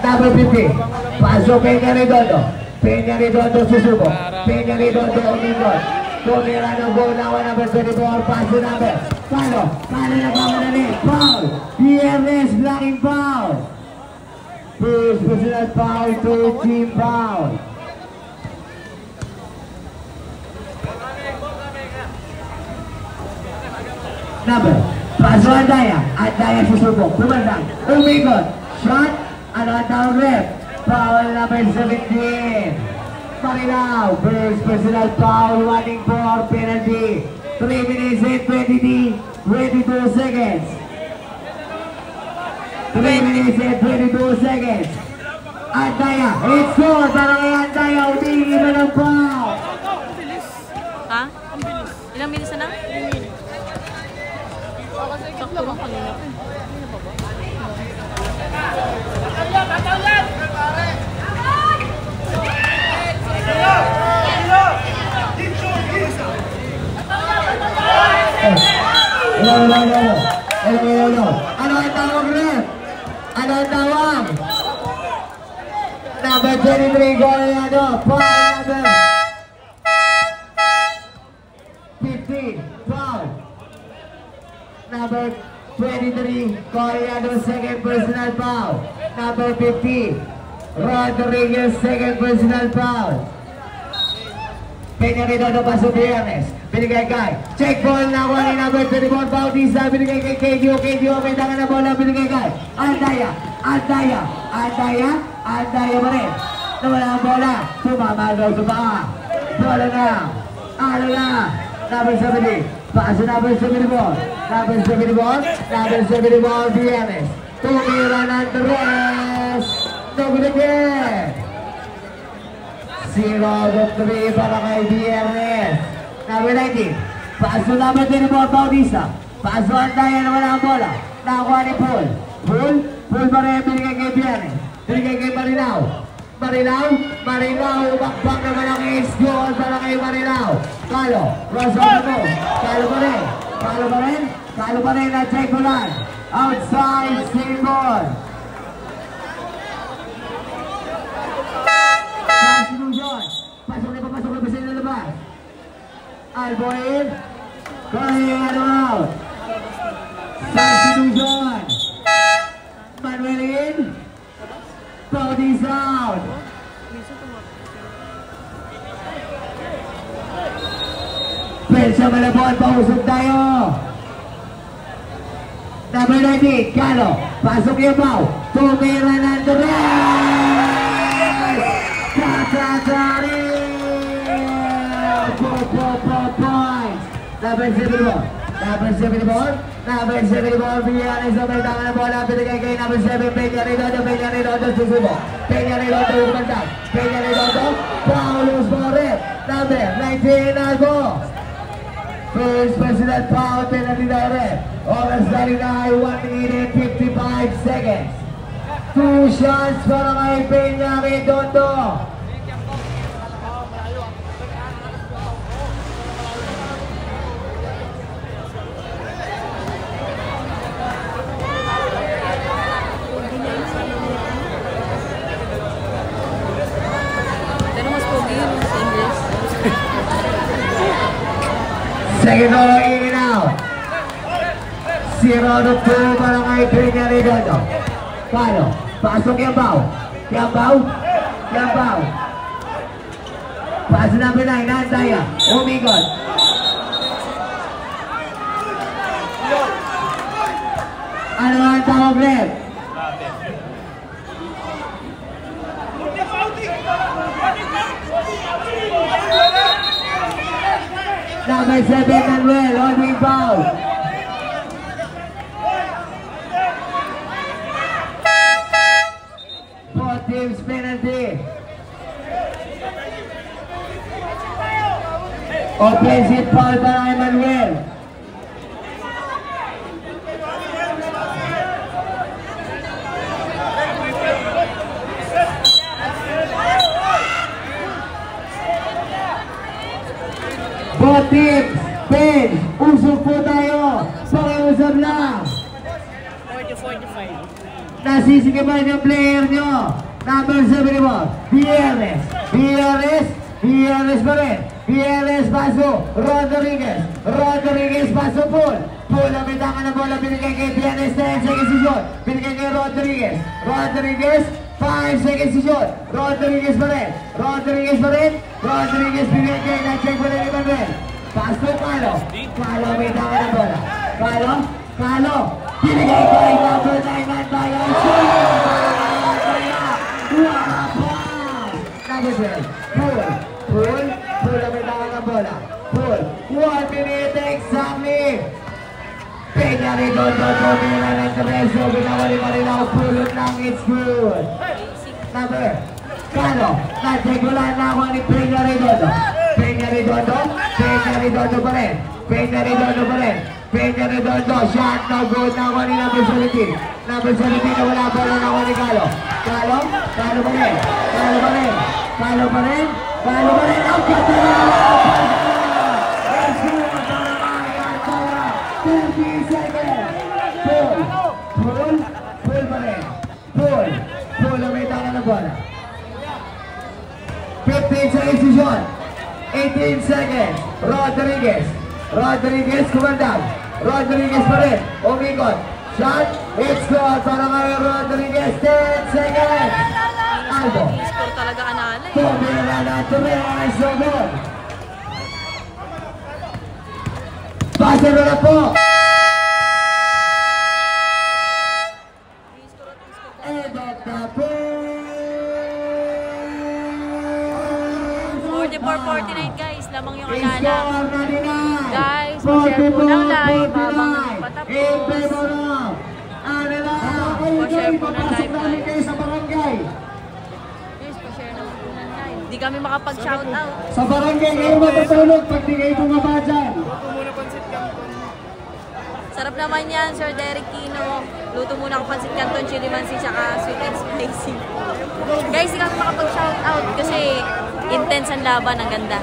Number 50, pasok Peña Redondo susubo, Peña Redondo umikot, tumira ng goal na number 24, paso number, Palo na kamanali, foul, DNS blocking foul, first personal foul to team foul. Number, paso Andaya susubo, pumandang, umikot, shot, down left, foul number 17. Marilao, first personal foul, running for penalty. 3 minutes and 22 seconds. 3 minutes and 22 seconds. Andaya, it's good. Parang Andaya, utingin na ng foul. Ha? Ilang minutes na? Sakto lang kanina pa. Ano ang tawag rin? Ano ang tawag? Number 23, Coreano, foul number 15, foul. Number 23, Coreano, second personal foul. Number 50, Rodriguez, second personal foul. Peña Redondo pasok DNS. Binigay kay check ball na wala number 24, Bautista. Binigay kay KDO, may tangan na bola. Binigay kay Andaya pa rin. Nawala ang bola. Tumamagaw sa paa. Bola na. Number 70. Paso number 74. Number 74, DNS. Tumira ng Andres. No good again. 0-3 para kay DNS. Number 19. Paso number 24, Bautista. Paso Andaya na wala ang bola. Nakakuha ni Paul pa rin. Binigay kay DNS. Binigay kay Marilao, bakbak naman ang ace goal para kay Marilao. Kalo, Rosario mo. Kalo pa rin na check ulan. Outside, steam ball. Pasok na ba sa labas? Alboin. Coreano out. Substitution. Manuelin. Bautista out. Pensa Malabon, pausog tayo. Number 19, Kalo. Pasok yung ball. Tumira ng Andres. Katatari. Points. Number 74. Villanes na may tangan na bola. Binigay kay number 7, Peña Redondo susubo. Peña Redondo umandang. Paulus Loren. Number 19, Albo. First personal foul, penalty na rin. Oras na rin ay 1 minute 55 seconds. 2 shots para kay Peña Redondo. Second ball in and out. 0-2 para kay Peña Redondo. Kalo, pasok Yambao. Pass number 9, Andaya. Umikot. Ano ang tawag left? Number 7, Manuel, holding foul. Both teams penalty. Offensive foul para Manuel. Both teams, pen, usok po tayo. Pakiusap lang. 40-45. Nasisigaban yung player nyo. Number 71, BRS. BRS pa rin. BRS paso, Rodriguez. Rodriguez paso, Paul. Paul, ang bitangan ng bola, binigay kay BRS, 10 seconds to shoot. Binigay kay Rodriguez. Rodriguez, 5 seconds to shoot. Rodriguez pa rin. Rodriguez binigay kay na-check pa rin ni Manuel. Paso, Calo. Calo, bitangan ng bola. Calo. Binigay kay number 9 man bayan. Number 12, Paul, ang bitangan ng bola. Paul, 1 minute exactly. Peña Redondo, Tomina ng Treso, binawali pa rin ako, pulot lang, it's good. Number, Calo, natigulan na ako ni Peña Redondo. Peña Redondo pa rin. Peña Redondo, shot, no good na ako ni number 17. Number 17 na wala pa rin ako ni Calo. Calo pa rin. Ang ganda na! 30 seconds! Paul pa rin. Paul ang may tangan na bola. 15 seconds to shot. 18 seconds. Rodriguez kumandang. Rodriguez pa rin. Umikot. Shot. It's good para kay Rodriguez. 10 seconds. Albo. Score talaga kanala eh. Tumira na Torres. So good. Pasa na po. End of the play. 44-49 guys, lamang yung kanala. Score na nila. Guys, share po ng live habang patapos. In favor of Pa-share po ng live guys. kayo sa barangay. Guys, pa-share naman po ng live. Hindi kami makapag-shoutout. Sa barangay kayo matutulog pag di kayo bumaba dyan. Sarap naman yan, Sir Derek Kino. Luto muna ang pansit canton, chili mansi, saka sweet and spicy. Guys, hindi kami makapag-shoutout kasi intense ang laban, ang ganda.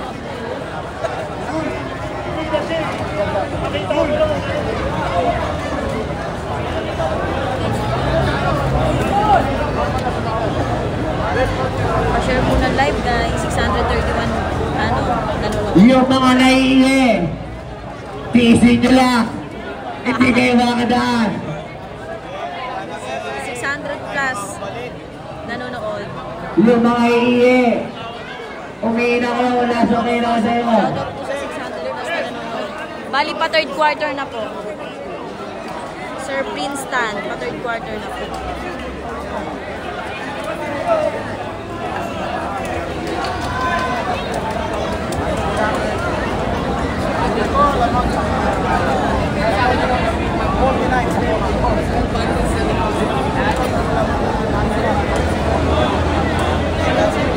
Pa-share po ng live guys, 631 nanonood. Yung mga naiihi, tiisin nyo lang. Hindi kayo makadaan. 600 plus nanonood. Yung mga iihi, umiinom ko lang, wala so kayo na sa'yo. Shoutout po sa 600 plus na nanonood. Bali pa third quarter na po. Sir Princeton, pa third quarter na po.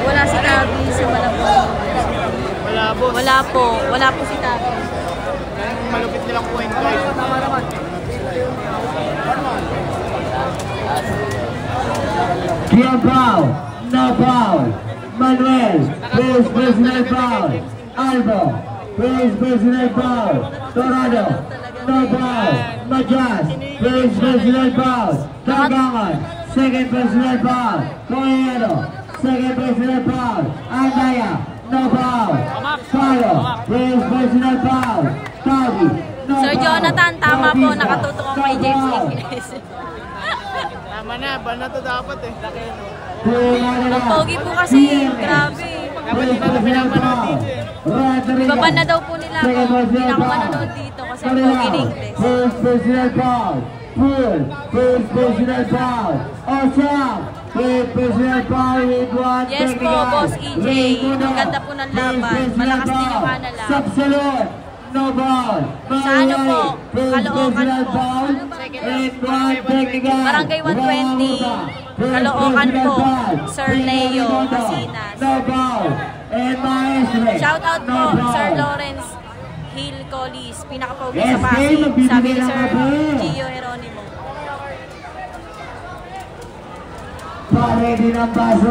Wala si Tabi sa Malabon. Wala po si Tabi. Malupit nilang point guys. Clear foul, no foul. Manuel, first personal foul. Albo, first personal foul. Torado, no foul. Majas, first personal foul. Tagangan, second personal foul. Coyero, second personal foul. Andaya, no foul. Calo, first personal foul. Tabi, no foul. Sir Jonathan, tama po. Nakatutok ako kay James Ignace. Tama na, ban na to dapat eh. Ang pogi po kasi. Grabe. Dapat di ba ito pinapanood dito eh. Ibaban na daw po nila ako. Hindi na ako manonood dito kasi ang pogi in English. First personal foul. First personal foul. Osam. First personal foul with one Yes po, technical. Boss EJ. Ang ganda po ng laban. Malakas din yung kanala. Subsalot. no ball. Sa ano po, Caloocan po. Barangay 120, Caloocan po, Sir Leo Masinas. No ball. And Maestre. Shout out po, Sir Lawrence Hill Collis, pinaka-pogi sa Pasig, sabi ni Sir Gio Heronimo. Ready ng baso.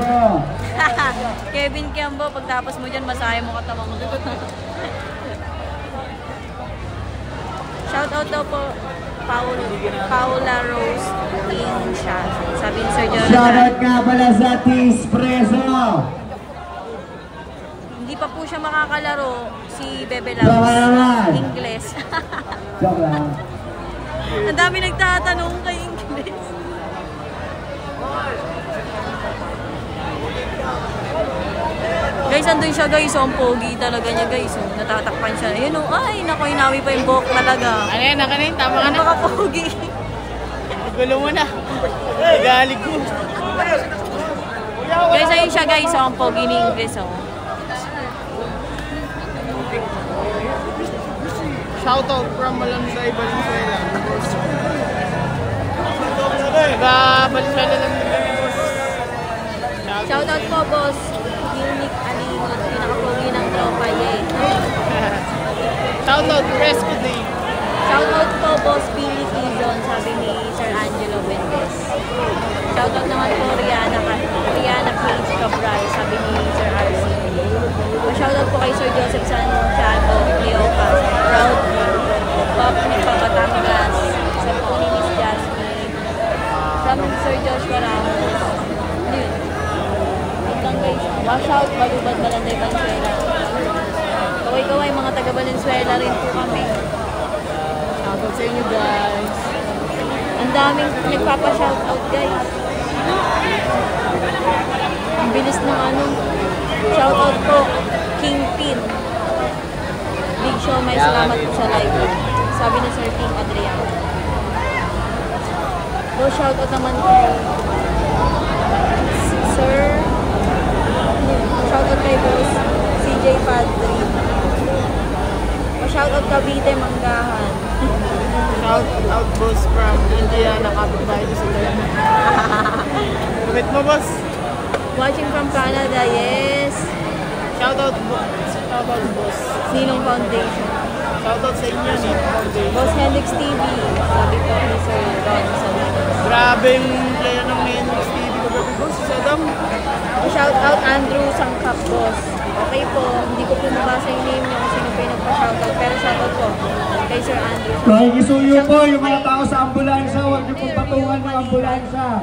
Kevin Kiambo, pagtapos mo dyan, masahe mo katawan mo. Shout out daw po, Paula Rose Insha, sabi ni Sir Jonathan. Shoutout nga pala sa T-Espresso. Hindi pa po siya makakalaro, si Bebe Labs, Ingles. Joke lang. Ang dami nagtatanong kay Ingles. Guys, andun siya guys, ang pogi talaga niya guys. Natatakpan siya. Ayun o, ay, naku, inawi pa yung buhok talaga. Ano yan, nakanin, tama ka na. Napaka-pogi. Gulo mo na. Galig ko. Guys, ayun siya guys, ang pogi ni Ingles. Oh. Shoutout from Malansay, Valenzuela. Taga-Valenzuela lang. Shoutout po, boss. Unique Alingot, pinaka-pogi ng tropa, yay. Shoutout, Rescue Day. Shoutout po, boss Billy Quizon, sabi ni Sir Angelo Mendez. Shoutout naman po, Rihanna Page Cabral, sabi ni Sir RC. Shoutout po kay Sir Joseph Santiago, Leocas, proud pop ni Pabatangas, sa po ni Miss Jasmine, from Sir Joshua Ramos. Yun. Guys, wash out, Balubad, Balanday, Valenzuela. Kaway-kaway, mga taga Valenzuela rin po kami. Shoutout sa inyo guys. Ang daming nagpapa-shoutout guys. Ang bilis ng ano. Shoutout po, Kingpin. Big Show, may salamat po sa live. Sabi ni Sir King Adrian. So, shoutout naman po. Sir, shoutout kay boss CJ Padre. Shoutout Cavite, Manggahan. Shoutout boss from Indiana, kapitbahay ko sa Tayo. Kapit mo boss. Watching from Canada, yes. Shoutout boss. Ninong Foundation. Shoutout sa inyo ni Foundation. Boss Hendrix TV. Sabi po ni Sir Ron. Grabe yung player ng Hendrix TV ko gabi boss, si Adam. Shoutout Andrew Sangkap, boss. Okay po, hindi ko po mabasa yung name niya kung sino po yung nagpa-shoutout. Pero shoutout po kay Sir Andrew. Pakikisuyo po yung mga tao sa ambulansya. Huwag niyo pong patungan ng ambulansya.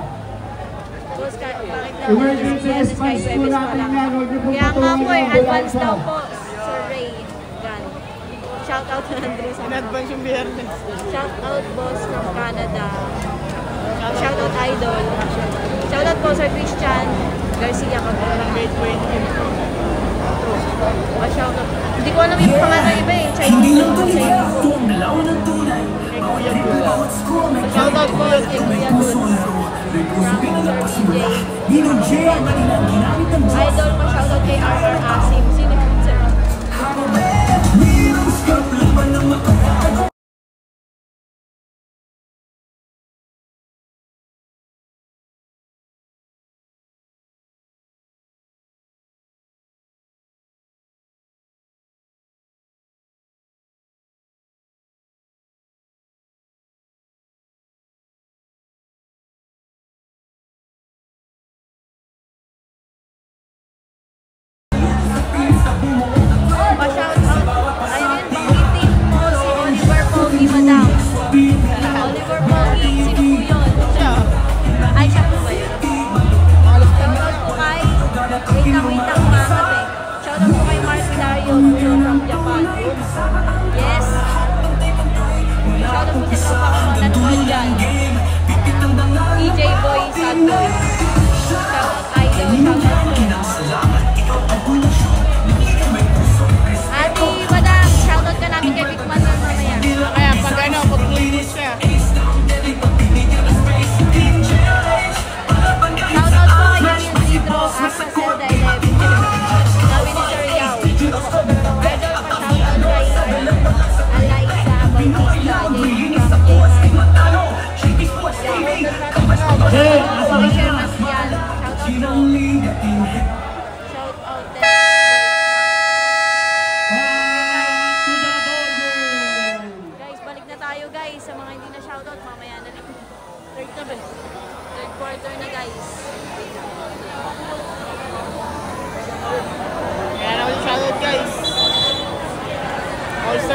Boss, bakit daw? Emergency response po natin yan. Huwag niyo pong Kaya nga patungan po ng advance ambulansya. daw po, Sir Ray Gan. Shoutout Andrew Sangkap. In-advance yung biyernes. Shoutout boss from Canada. Shoutout Idol. Shoutout po Sir Christian Garcia Cabrera. May 20. Shoutout. Hindi ko alam yung pangalan iba eh. Chinese lang po sa iyo. Kay Kuya Goods. Shoutout po kay Kuya Goods. From Sir DJ. Idol po shoutout kay RR Asim. Sino po sir?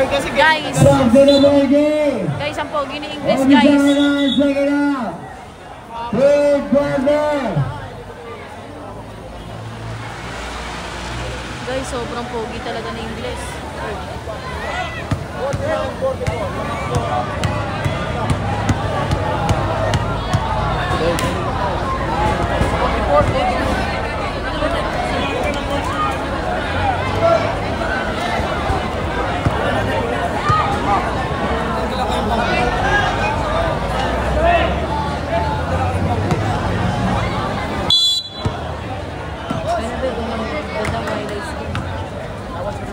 kasi Guys, Stop to the ball game. guys, ang pogi ni Ingles, guys. Second out. Third quarter. Guys, sobrang pogi talaga ni Ingles.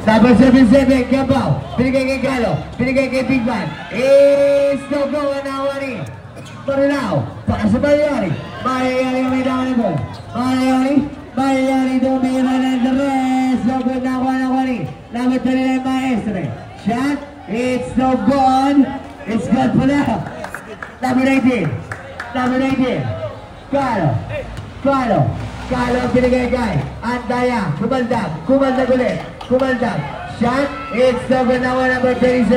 Number 77, Gabao. Binigay kay Galo. Binigay kay Big Man. It's no go na wari. Marilao. Para sa Malayari. Malayari ang may daman ng ball. Malayari tumira ng the rest. No good na wari. Number 39, Maestre. Shot. It's no good. It's good for now. Number 19. Galo binigay kay Andaya. Kumaldag ulit. Shot. It's no good na number 37.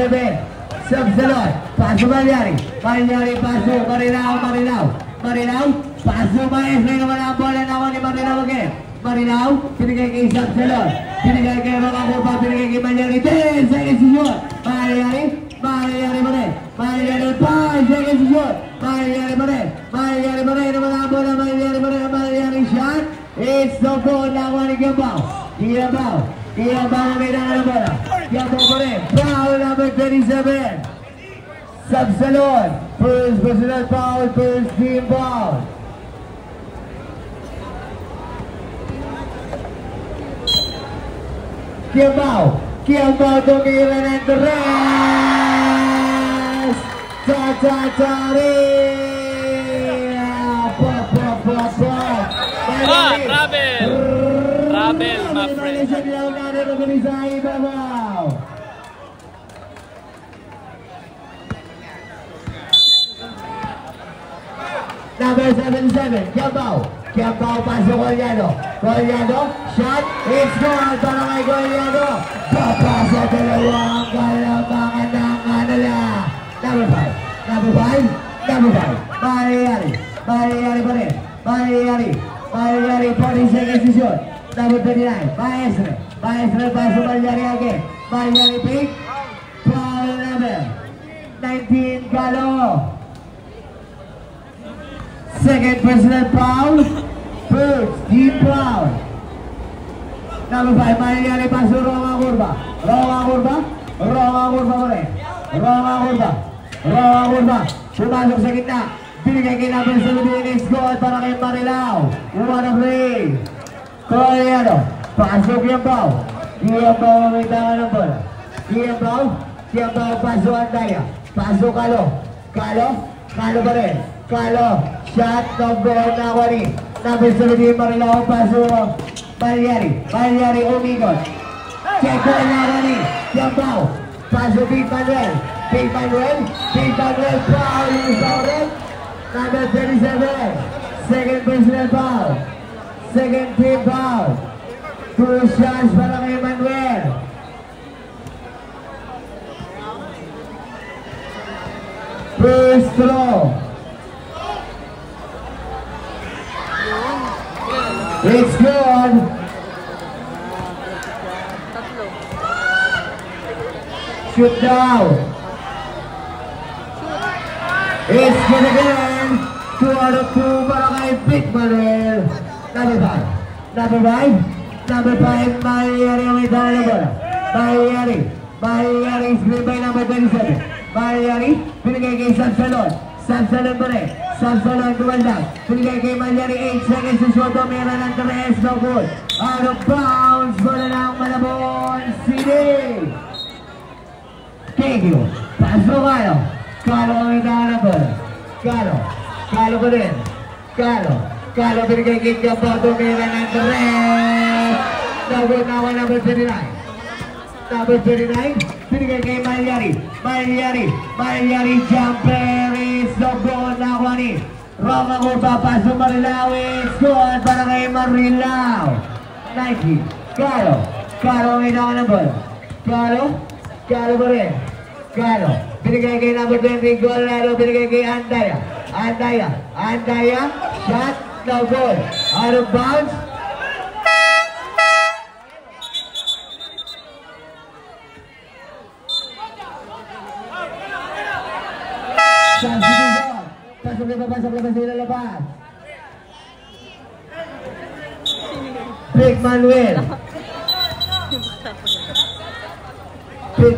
Subsalon. Paso Malyari. Paso. Marilao. Paso Maestre naman ang bola na ni Marilao again. Binigay kay Subsalon. Binigay kay Makakupa. Binigay kay Malyari. 10 seconds to shoot. Malyari mo rin. 5 seconds to shoot. Malyari mo rin naman ang bola. Malyari shot. It's no good na ni Gabao. Gabao may nangalang bola. Gabao mo rin. Foul number 37. Subsalon. First personal foul. First team foul. Gabao tumira ng tres. Travel, my friend. Number 77, Gabao pasok Goliado. Shot, it's good para kay Goliado. Papasa dalawang kalamangan ng kanila. Number 5. Malayari pa rin. 40 seconds to shoot. Number 39, Maestre pasok Malayari again. Malayari pick. Foul number 19, Galo. Second personal foul. First team foul. Number 5, Malayari paso Roma Curva mo rin. Pumasok sa gitna. Binigay kay number 7, score para kay Marilao. Umana play. Goliado. Pasok Gabao. Gabao may tangan ng bola. Gabao paso Andaya. Paso Galo pa rin. Shot no goal na wari. Number 17, Marilao paso Malyari umigot. Check goal na wari. Gabao. Paso Big Manuel. Foul yung sauran. Number 37. Second personal foul. Second team foul. 2 shots para kay Manuel. First throw. It's good. Shoot down. It's good again. 2 out of 2 para kay Big Manuel. Number 5, Malyari ang may dala bola. Malyari screen by number 27. Malyari, binigay kay Subsalon pa rin. Subsalon kumaldag. Binigay kay Malyari 8 seconds to shoot. Tumira ng 3, no good. Out of bounds, bola ng Malabon City. Thank you. Paso Galo ang may dala bola. Galo ko din. Galo binigay kay Gabao. Tumira ng 3. Number 39. Binigay kay Malyari jumper is no goal na kwani. Roma Curva paso Marilao is good para kay Marilao. 90. Galo may dala ng bola. Galo pa rin. Galo. Binigay kay number 20, Golado. Binigay kay Andaya. Andaya. Shot. No goal. Out of bounds. Pasok labas sila labas. Big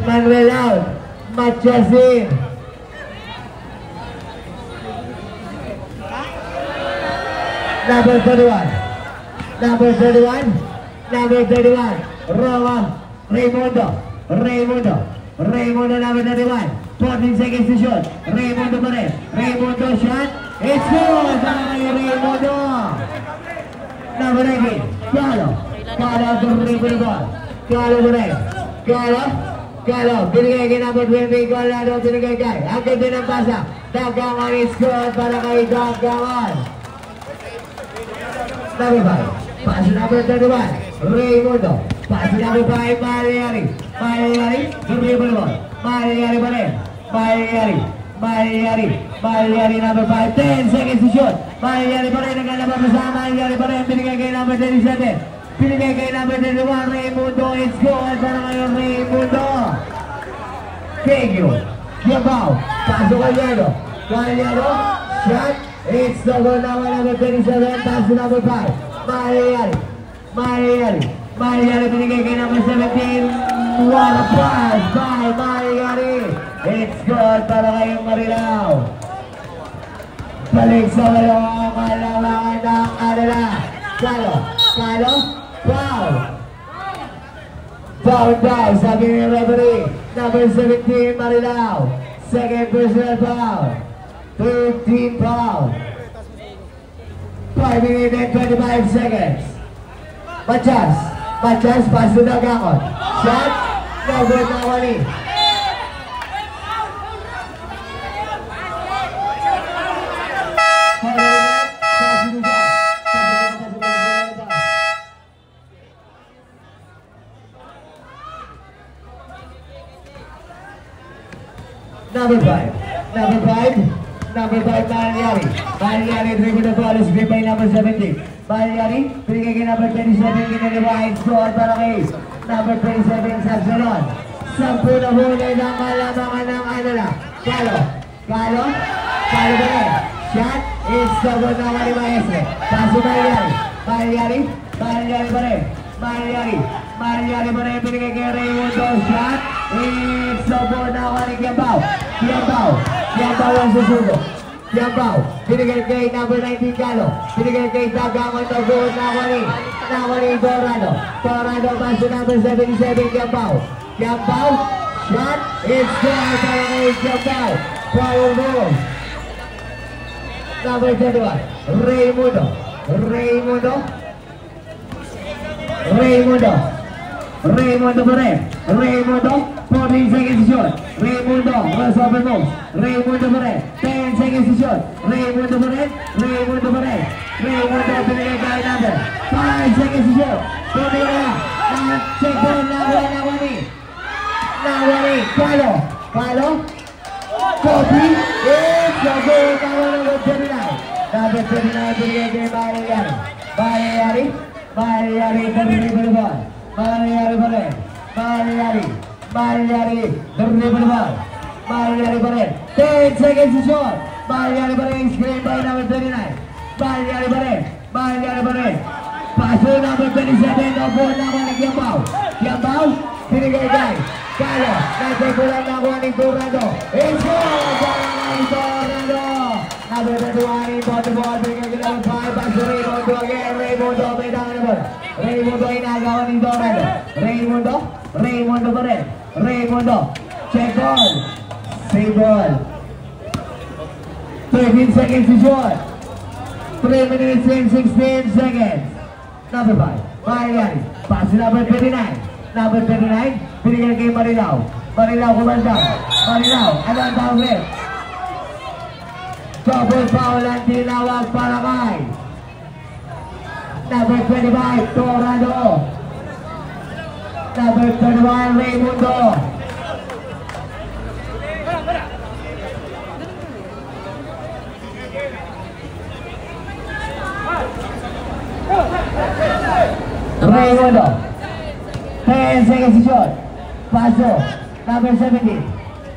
Manuel out. Matchasin. Number 31. Raymundo number 31. 14 seconds to shoot. Raymundo pa rin. Raymundo shot. It's good! Para kay Raymundo. Number 19. Galo to dribble ball. Galo pa rin. Galo. Binigay kay number 20. Golado. Binigay kay. Ang ganda ng pasa. Dagangan is good para kay Dagangan. Number 5. Pass number 31. Raymundo. Pass number 5. Mariari. Dribble ball. Mariari pa rin. Mariari number 5. 10 seconds to shoot. Mariari pa rin. Naglalabas pa sa Mariari pa rin. Binigay kay number 37. Binigay kay number 31. Raymundo. It's good para kayo Raymundo. Thank you. Yabaw. Paso Gallardo. Shot. It's the goal naman number 37. Paso number 5. Mariari binigay kay number 17. What a pass by Mariari. It's good para kayong Marilao. Balik sa walong kalamangan ng kanila. Galo. Foul daw, sabi ni referee. Number 17, Marilao. Second personal foul. 13 foul. 5 minutes and 25 seconds. Machas, pass to Dagangon. Shot, no good na wali. Number 5, Mariari dribble the ball is gripped by number 17. Mariari, binigay kay number 27, kinaliwain score para kay number 27, Sabsalon. 10 na huli ng kalamangan ng Anala. Galo ba rin? Shot, it's the goal na wali Maestre. Paso Mariari pa rin, binigay kay Raymundo. Shot, it's the goal na wali Kiambao ang susugo. Binigay kay number 19 Galo. Binigay kay Dagangon na goal na wali Dorado. Paso number 77 Kiambao. Shot, it's good para kay Kiambao. Power move. Number 21, Raymundo pa rin. 14 seconds to shoot. Raymundo, crossover moves. Raymundo pa rin. 10 seconds to shoot. Raymundo pa rin. Raymundo, binigay kay number 5 seconds to shoot. Binigay na. Check down Nawani. Galo. Kobe. It's the goal. Number 39. Number 39, binigay kay Mariari, dribble ball. Mariari pa rin. Dribble ball. Mariari pa rin. 10 seconds to shoot. Mariari pa rin. Screen by number 39. Mariari pa rin. Paso number 27. No ball naman ng Kiambao. Binigay kay Galo. Nagkagulang nakuha ni Dorado. It's good! Dorado. Number 21, inbound the ball. Binigay kay number 5. Paso Raymundo again. Raymundo may downable. Raymundo inagawa ni Dorado. Raymundo pa rin. Check ball. Save ball. 13 seconds to shoot. 3 minutes and 16 seconds. Number 5, Mariari. Pass to number 39. Number 39, binigyan kay Marilao kumanda. Ano ang tawag? Double foul ang tinawag para kay number 25, Dorado. Number 31, Raymundo. Raimundo. 10 seconds to shoot. Paso. Number 17.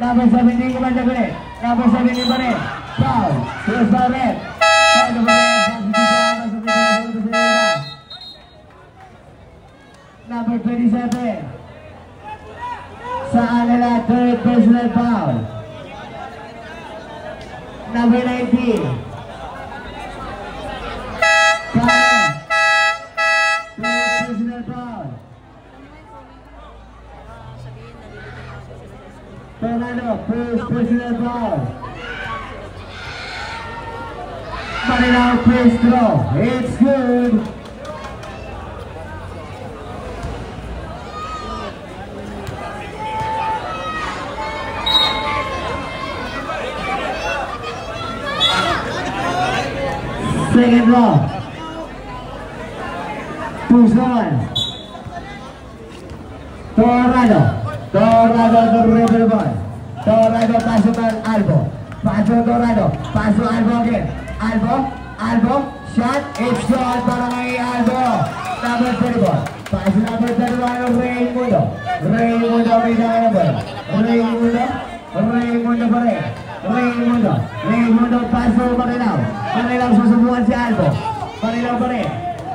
Number 17 kumanda ko rin. Number 17 pa rin. Foul. Here's foul red. Foul pa rin. Number 27. Sa kanila, third personal foul. Number 19. Foul. Third personal foul. Fernando, first personal foul. Manila first throw. It's good. Second row. 2-1. Torrado. Torrado the river ball. Torrado paso para Albo. Paso Torrado. Paso Albo again. Albo. Albo. Shot. It's shot para kay Albo. Number 34. Paso number 31 Raimundo. Raimundo may dala number. Raimundo. Raimundo pa rin. Raimundo. Raimundo paso Marilaw. Marilaw susubukan si Albo. Marilaw pa rin.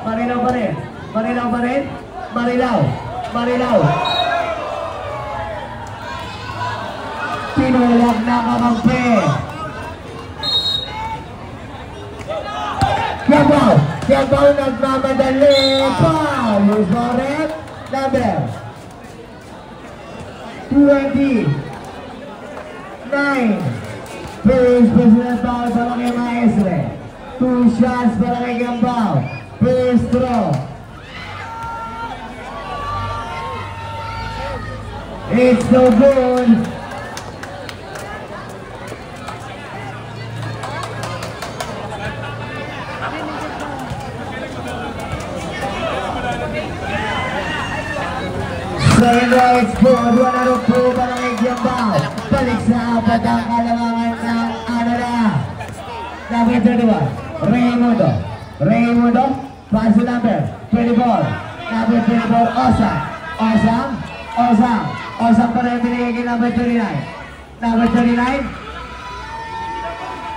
Marilaw pa rin. Marilaw pa rin. Marilaw. Marilaw. Tinulak na kamangpe. Kiabaw. Kiabaw nagmamadali. Foul. Who's for it? Number 29. First personal foul para kay Maestre. 2 shots para kay Gambaw. First throw. It's no good. Second row, it's good. 1-2 para kay Gambaw. Balik sa apat ang kalamangan ng ano na. Number 31, Raimundo. Raimundo, pass to number 24. Number 24, Osam. Osam. Osam. Osam pa rin binigay kay number 39. Number 39.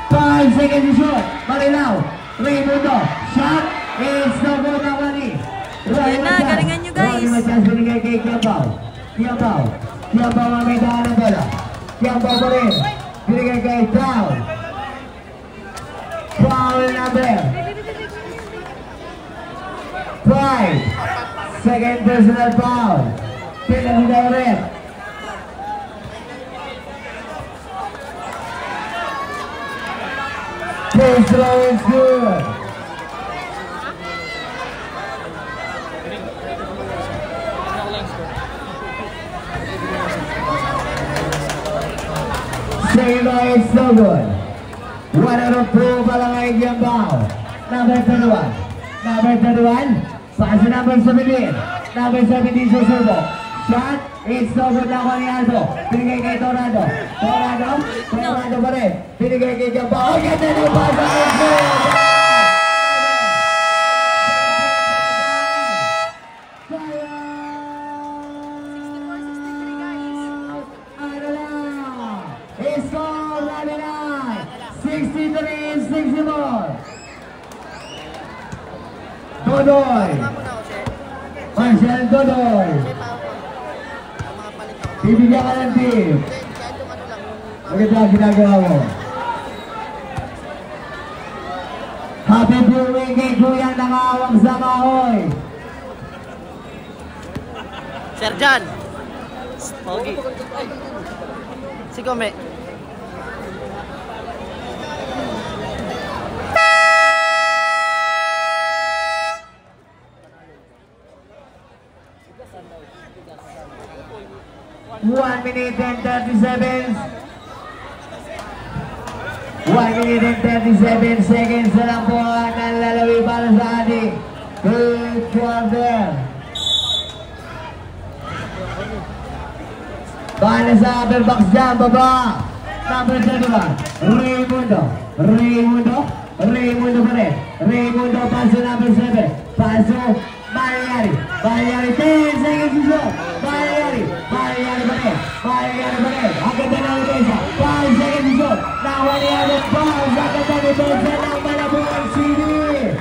5 seconds to shoot. Marilaw. Raimundo. Shot. It's no good na money. Ayan na, galingan nyo guys. Ronnie Matias binigay kay Kiabaw. Kiabaw. Kiabaw ang may daan ng bola. Kiabaw pa rin. Binigay kay Foul. Foul number 5. Second personal foul. Penalty direct. First throw is good. Second row is so good. 1-2 para kay Gambaw. Number 31. Number 31. Pass to number 17. Number 17 susubo. Shot. It's no good na ni Aldo. Binigay kay Torrado. Torrado. Torrado pa rin. Binigay kay Gambaw. Ganda na yung pass. Score 63-64. Dodoy. Marshall Dodoy. Bibigyan ka ng team. Maganda ang ginagawa mo. Happy viewing kay Kuya nakawang sa kahoy. Sir John. Pogi. Si Gome. One minute and 30 seconds. 1 minute and 37 seconds na lang po ang nalalawi para sa ating third quarter. Bala sa upper box dyan, baba. Number 31, Raimundo. Raimundo. Raimundo pa rin. Raimundo pass to number 7. Pasok, Mariari. Mariari, 10 seconds to shoot. Mariari pa rin. Ang ganda ng depensa. 5 seconds to shoot. Nakuha ni Adam Paz. Ang ganda ng depensa ng Malabon City.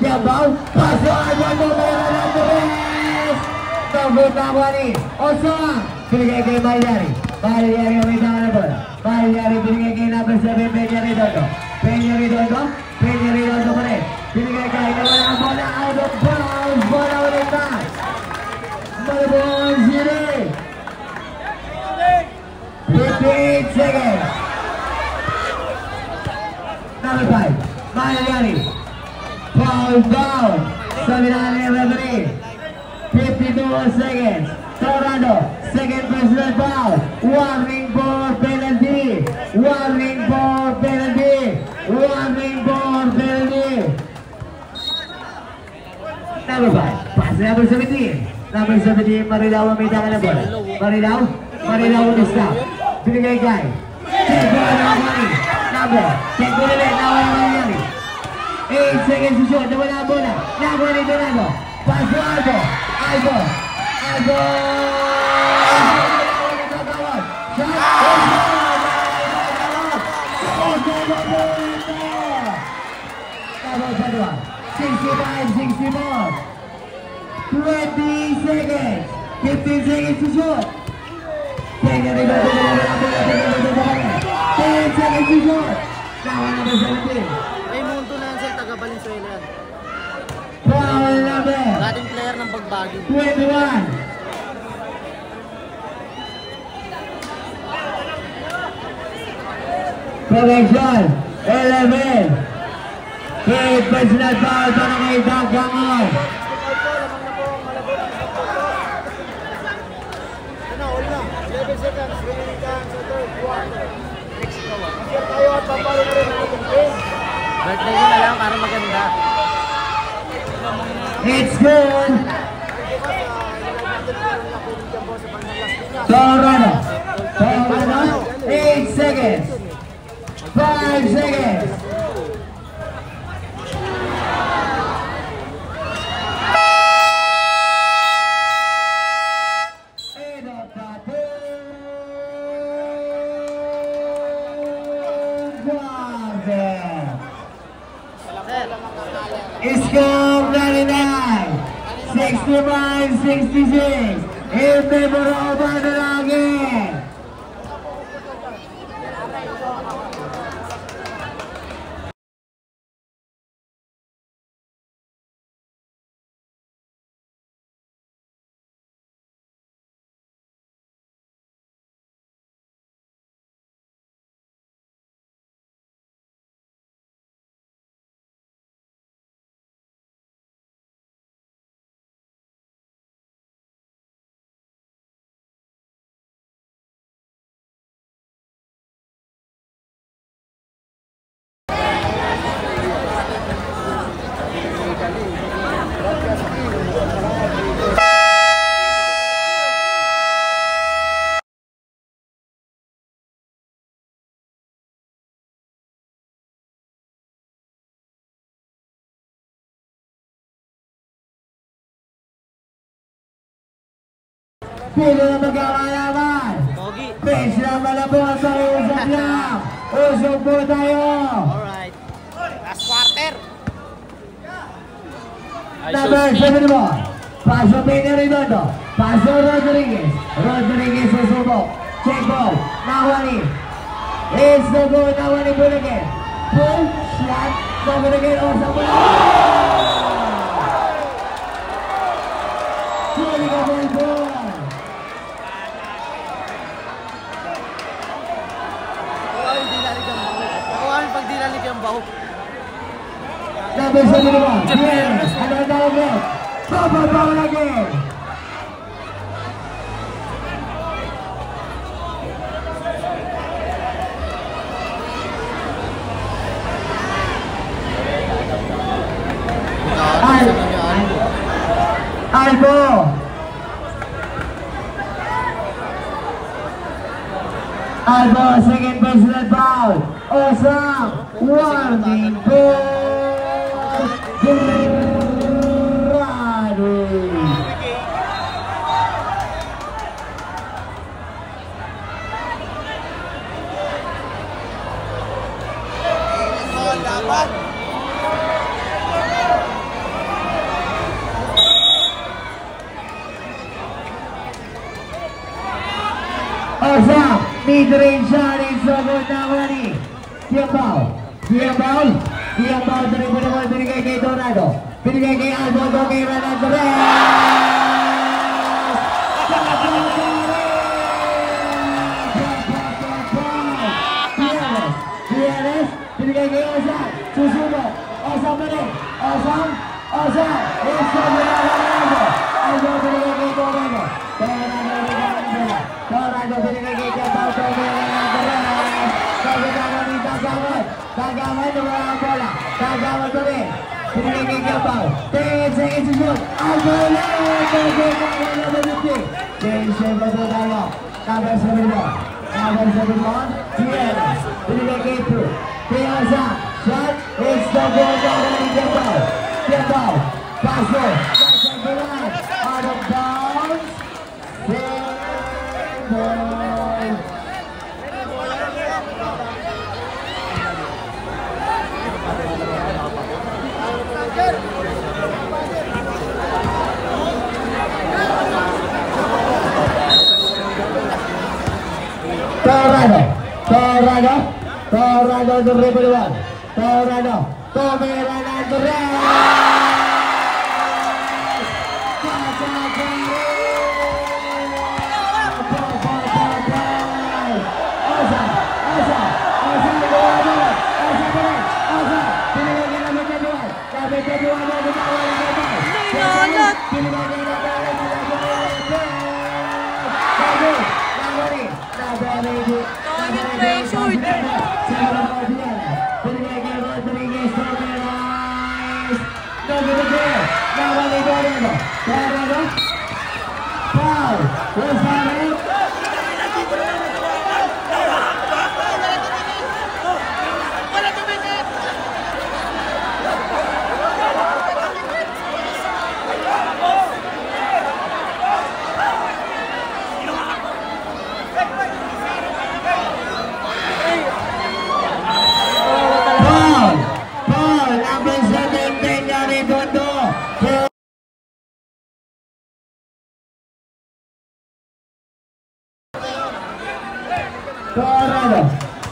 Tiambaw. Pasok, Adam Paz. Tunggu nakuha ni Oswang. Binigay kay Mariari. Mariari ang may tangan na bola. Mariari binigay kay number 7, Peña Redondo. Peña Redondo pa rin. Binigay kay nawala ang bola. Out of bounds. Bola ulit na. Malabon City. 58 seconds. Number 5, Mariari. Foul down. Sabi na ni referee. 52 seconds. Tornado, second personal foul. Warning for penalty. Number 5, pass number 17. Number 17, Marilao ang may tangan na bola. Marilao ang stop. Binigay kay. Check mo na ang money. Check mo ulit. Nawala ang nangyari. 8 seconds to shoot. Nawala ang bola. Nakuha ni Tornado. Pass to Albo. Shot. 20 seconds. 15 seconds to shoot. 10 seconds to shoot. Nakuha number 17. May mundo na yan sa taga Valenzuela yan. Foul number Dating player ng Bagbagi. 21. Correction, 11. Third personal foul para kay Doug Gamon. Birthday ko na lang para maganda. It's good. Tornado, 8 seconds. 5 seconds. Score 99, 65-66 in favor of Mandaragin. Pilo na magkakalaman. Bench na Malabon sa usap lang. Usap po tayo. Alright. Last quarter. Number 7 mo. Paso Peña Redondo. Paso Rodriguez. Rodriguez susubok. Check ball. Nawani. It's the goal. Nawani Bulagan. Pull. Shot. Bulagan. Usap mo lang. Sulit ka ball. Pag di lalig yung baho. Number 7 mo. Yes. Ano ang tawag mo? Papa lagi. Albo. Albo, second personal foul. Osam. mid-range shot is so good na Wani. Kiambao dari pada bola binigay kay Dorado. Binigay kay Albo, kay Renan Torres. Dianes, binigay kay Osa. Susunod, Osa balik. Osa. Isa mula Albo. Albo binigay kay Dorado. Dorado binigay kay Kiambao, kay Renan Torres. Kagawad ni Tagawad na wala ang bola. Tagawad pa rin. Binigay kay Kiambao. 10 seconds to shoot. Ang bola! Tagawad na mabuti. Change ba po tayo? Number 7 mo. Number 7 mo. Yes. Binigay kay Pru. Piyosa. Shot. It's the goal na ni Kiambao. Kiambao. Paso. Nasa bulan. Out of bounds. Torrado dari Perluan. Torrado, Renan Torres.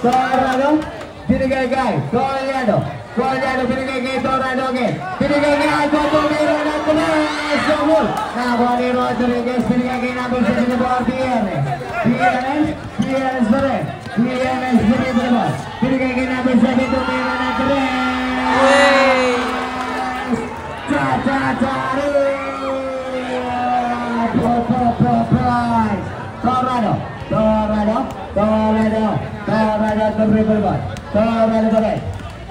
Torrado, binigay kay Colliano, binigay kay Torrado again, binigay kay Albo, Renan Torres, Samuel, nakuha ni Rodriguez, binigay kay number 7 na buwan, Dianes pa rin, binigay kay number 7 to Renan Torres, Torrado pa rin.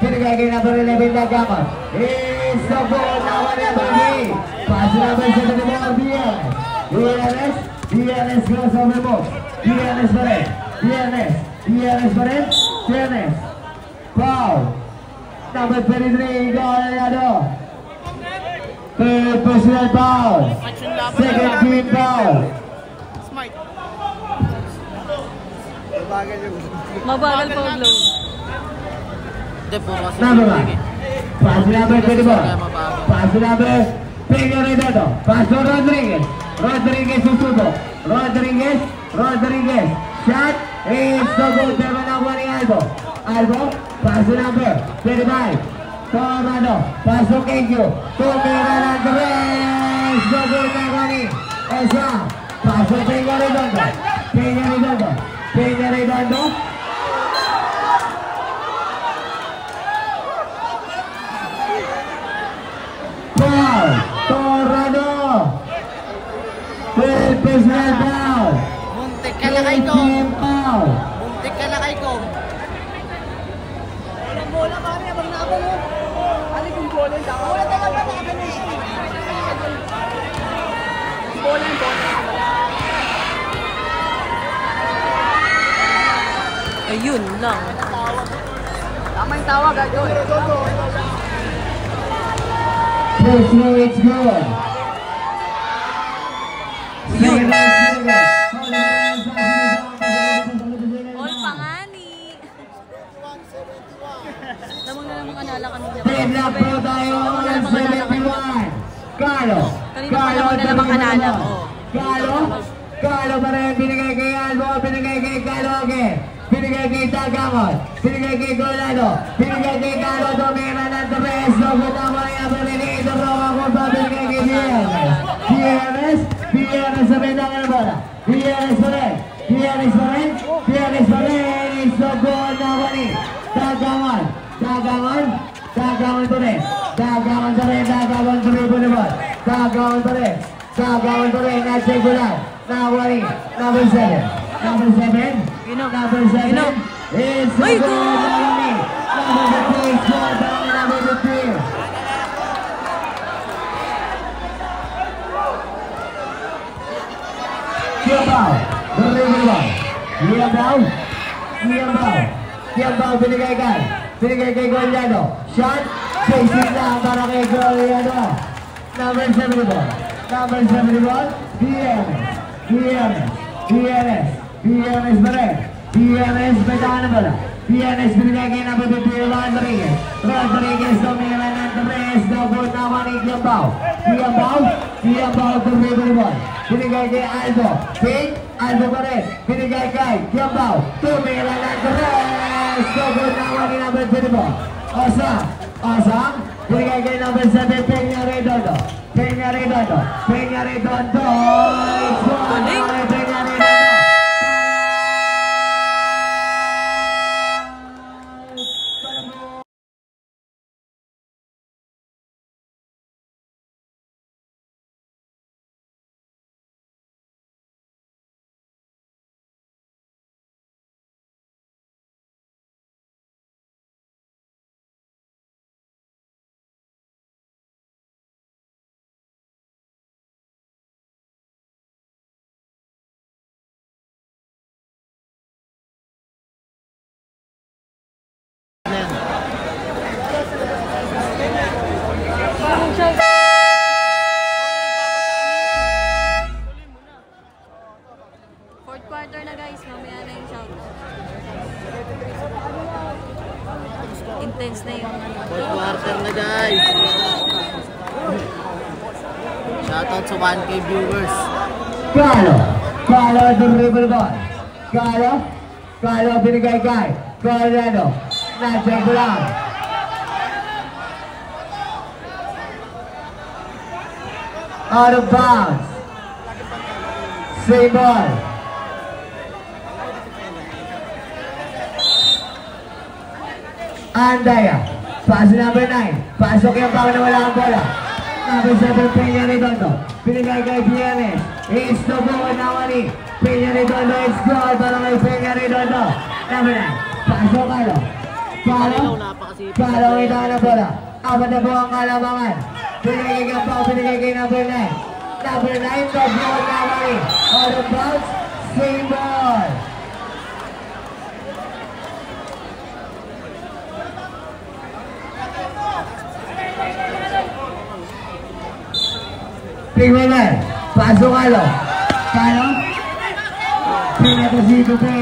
Binigay kay number 11 na Gamas. It's the ball now on number 8. Pass number 7 na mga Dianes goes over box. Dianes pa rin. Foul. Number 33, Colorado. Third personal foul. Second team foul. Mabagal pa ang low. Number 1. Pass number 24. Pass number Pedro Redondo. Pass to Rodriguez. Rodriguez susubo. Rodriguez. Shot. It's the goal. Pero nakuha ni Albo. Pass number 35. Torrado. Pass to Kengyo. Tumira ng Torres. The goal nakuha ni Osa. Pass to Pedro Redondo. Foul, Torrado. Third personal foul. Muntik ka na kay Ko. Foul. Muntik ka na kay Ko. Walang bola pare, abang nabang mo. Ano yung bola? Bola talaga na ganun. Bola. Ayun lang. Tama yung tawag, gagawin. First row, it's good. Second row, it's good. All pangani. Namang anala kanina. Tibla po tayo ang 71. Carlo. Kanina pa namang anala ko. Kalo pa rin, binigay kay Albo, binigay kay Kaloge, binigay kay Tagamon, binigay kay Golado, binigay kay Kalo, tumira ng Torres, lobot ang mga yabarinito, roka ko pa, binigay kay Bienes, Bienes sa bintang ng bola, Bienes pa rin, Bienes pa rin, Bienes pa rin, isogol na wani, Tagamon, Tagamon, Tagamon pa rin, Tagamon pa rin, Tagamon pa rin po naman, Tagamon pa rin, Tagamon pa rin, nasa gulang, Nawari, number 7. Number 7. Number 7. It's a goal, Nawari. Number 15. Score by number 15. Kiambao. Beribang. Kiambao. Kiambao. Kiambao binigay kay. Binigay kay Goliano. Shot. Chasing lang para kay Goliano. Number 7 ball. Number 7 ball. BNS beres, BNS pegang bola, BNS binigay kay number 15 Rodriguez, Rodriguez tumira ng Torres, double naman ni Kiambao, Kiambao tumira ball, binigay kay Aldo, Aldo pa rin, binigay kay Kiambao, tumira ng Torres, double naman ni number 15 Osang, binigay kay number 7 Peña Redondo, Peña Redondo, Peña Redondo, Fourth quarter na guys, mamaya na yung shout. Intense na yung Fourth quarter na guys. Shoutout sa 1K viewers. Kalo dribble ball. Kalo binigay kay Colorado. Nasa lang. Out of bounds. Same ball. Andaya. Pass number 9. Pasok yung pang na wala ang bola. Number 7 Peña Redondo. Binigay kay Bienes. It's the ball now ni Peña Redondo. It's goal para kay Peña Redondo. Number 9. Pasok Kalo ito na bola. Apat na po ang kalamangan. Binigay kay Pao. Binigay kay number 9. Number 9. The ball now ni out of bounds. Same ball. Tingnan, pasok Kalo. Pinatosito pe.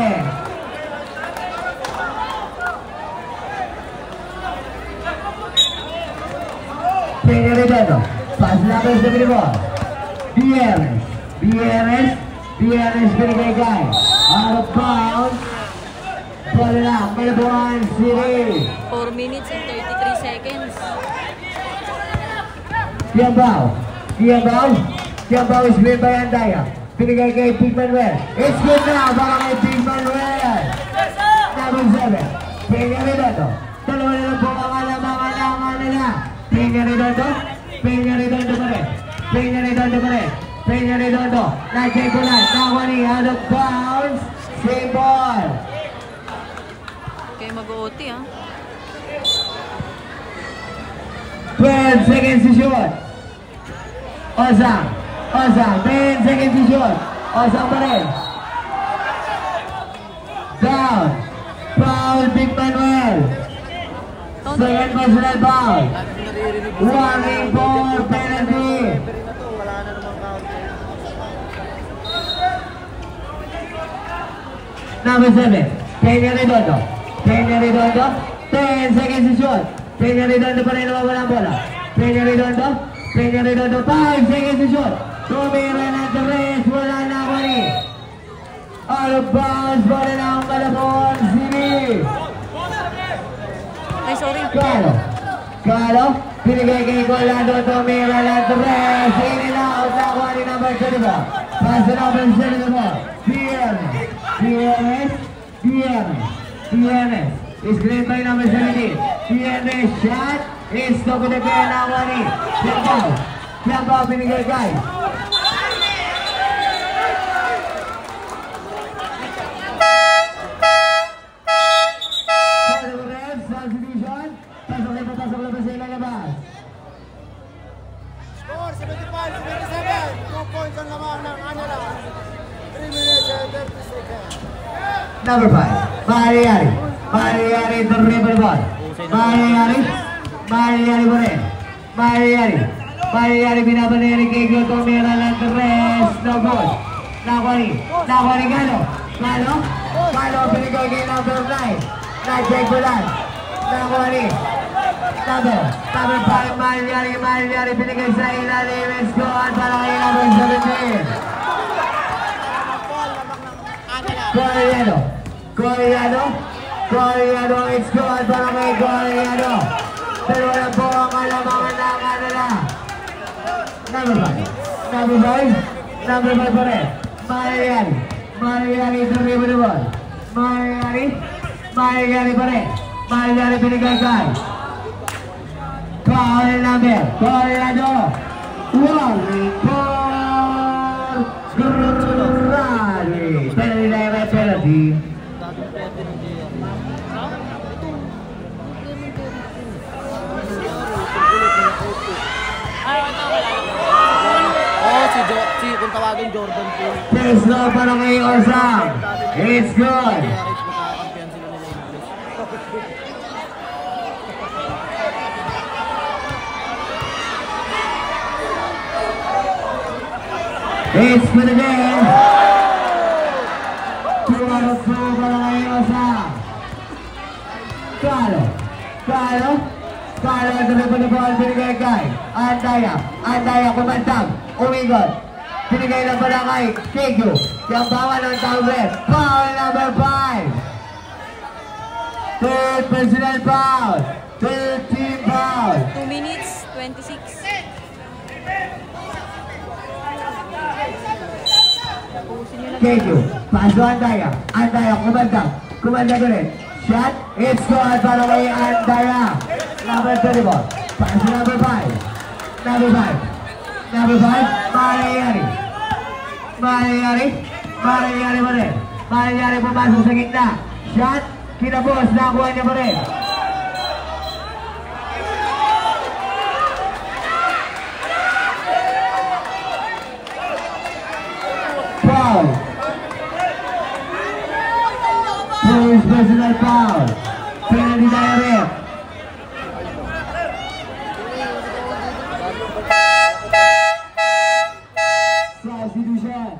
Peña Redondo. Pas number 7 ball. Bienes binigay kay. Out of bounds. Bola lang, Malabuan City. 4 minutes and 33 seconds. Kiambao is played by Andaya. Binigay kay Pig Manuel. It's good now para kay Pig Manuel. Number 7. Peña Redondo. Dalawa na lang po ang alamangan nila. Peña Redondo pa rin. Peña Redondo. Nagay bulan. Nawani out of bounds. Same ball. Okay, mag-OT ha. 12 seconds to shoot. Osang, 10 seconds to shoot. Osang pa rin. Down. Foul, Big Manuel. Second personal foul. Warning for penalty. Number 7, Peña Redondo. 10 seconds to shoot. Peña Redondo pa rin nawawala ang bola. Peña Redondo, 5 seconds to shoot. Tumira na Torres, wala na Nakuha out of bounds pa rin ang Malabon City. Ay, sorry. Carlo, binigay kay Colando Tomira ng 3. In and out, nakuha ni number 24. Pass to number 74. Biernes. Is great by number 17. Biernes shot. Is no good again, nakuha ni Tiago, binigay kay Score 75-77. 2 points ang lamang ng Anela. 3 minutes and 30 seconds. number 5. Mariari the dribble ball. Mariari binabalik kay Tomira ng 3. No good. Nakuha ni Galo, binigay kay number 9. Najay Gulan. Nakuha ni number 5. Mariari binigay sa ilalim. Score para kay number 17. Coriano, it's good para kay Coriano. Pero wala po ang kalamangan ng kanila. Number 5 pa rin. Mariari ito rin mo naman. Mariari pa rin. Mariari binigay kay Coriano. Warning for Grani. Penalty. Kung tawagin Jordan Poole. First love para kay Osam. It's good. It's good again. 2 out of 2 para kay Osam. Carlo, ito na po na ball, binigay kay Andaya, kumantag, umigot. Binigay na pala kay Kegyo. Yung bawa ng tawid. Foul number 5. Third personal foul. 13 foul. 2 minutes, 26. Kegyo. Paso Andaya. Kumantag ulit. Shot. It's good para kay Andaya. Number 34. Paso number 5. Mariari pa rin. Mariari pumasok sa gitna. Shot, kinabos, nakuha niya pa rin. Foul. First personal foul. Penalty direct. Substitution.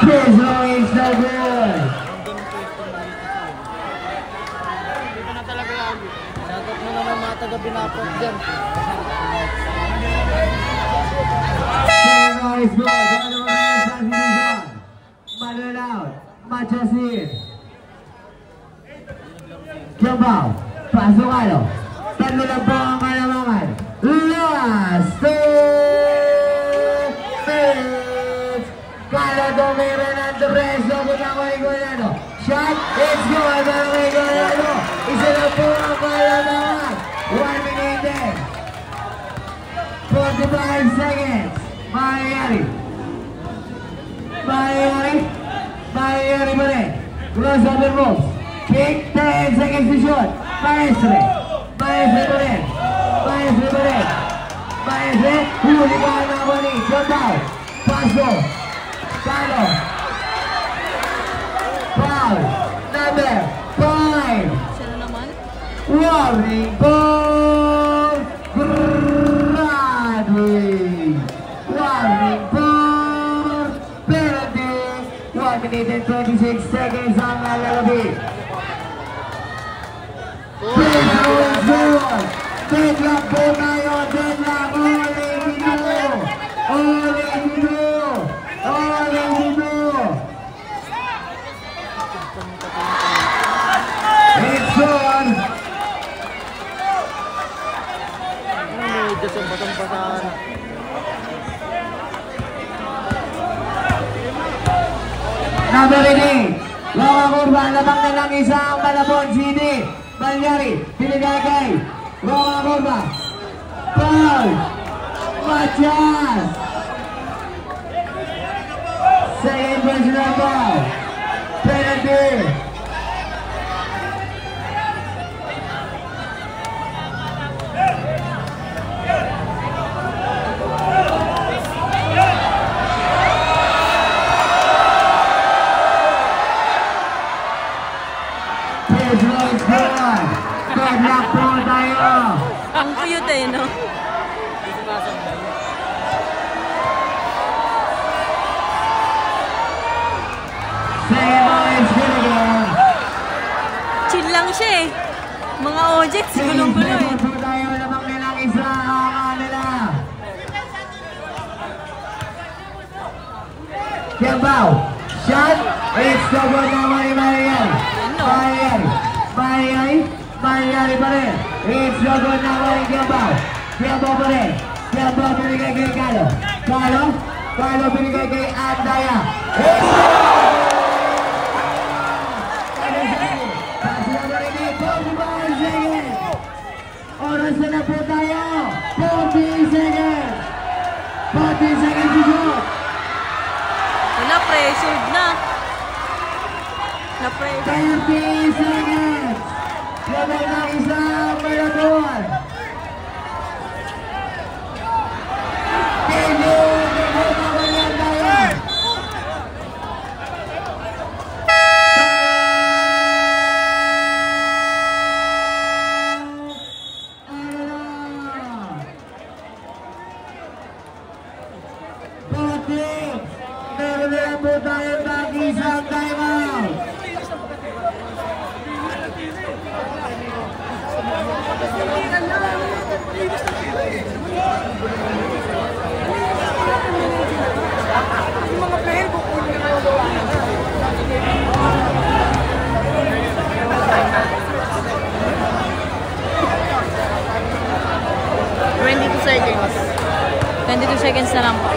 Chris Lewis, no good. Nagot mo naman mga taga-binapot dyan. Chris Lewis, good. Substitution. Manuel out. Machasin. Kiambao. Pasokalo. Tatlo lang po ang kalamangan. Last 2 minutes. Carlo Tomira ng 3. Lobot ang kay Colando. Shot. It's good. Ang kay Colando. Isa lang po ang kalamangan. 1 minute. 45 seconds. Mariari pa rin. Crossover moves. Kick. 10 seconds to shoot. Maestre pa rin. Huli ka na ako ni Jotao. Paso. Carlo. Foul. Number 5. Sino naman? Warning for Broadway. Warning for penalty. 1 minute and 26 seconds ang lalabing. Deadlock po tayo, deadlock, all in it's on. Number 8, Loka Kurba, labang na lang isang Malabon City. Malyari, binigay kay Loka Kurba. Paul Matias. Second personal ball. Penalty. Deadlock po tayo. Ang cute eh, no? Chill lang siya eh. Mga ojets, gulong-gulo eh. Po tayo, lamang nilang isa ang nila. Kiambao, shot, it's the one naman ni Maryari pa rin. It's the good naman ni Kiambao pa rin. Kiambao binigay kay Carlo. Carlo binigay kay Andaya. Oras na po tayo. 40 seconds. 40 seconds to shoot. Wala, pressured na. Na-pressure. 30 seconds. Lamang ng isang Malabon. Meron na po tayo ng isang timeout. Seconds. 22 seconds na lang po.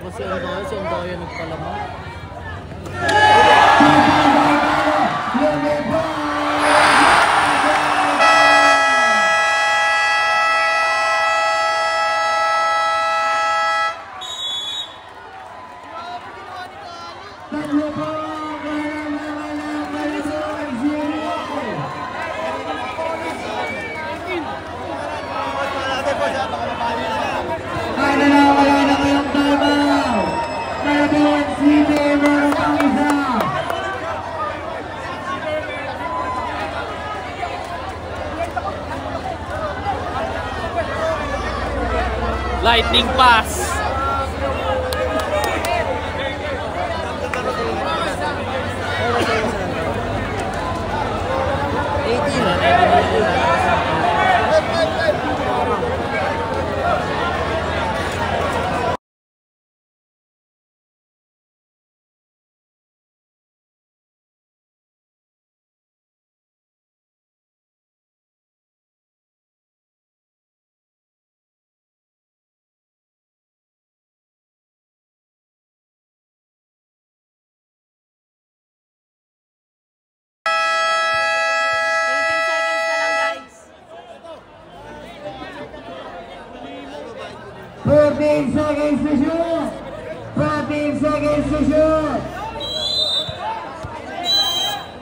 Kasi ang daya nagpalamang. Lightning pass. 14 seconds to shoot! 14 seconds to shoot!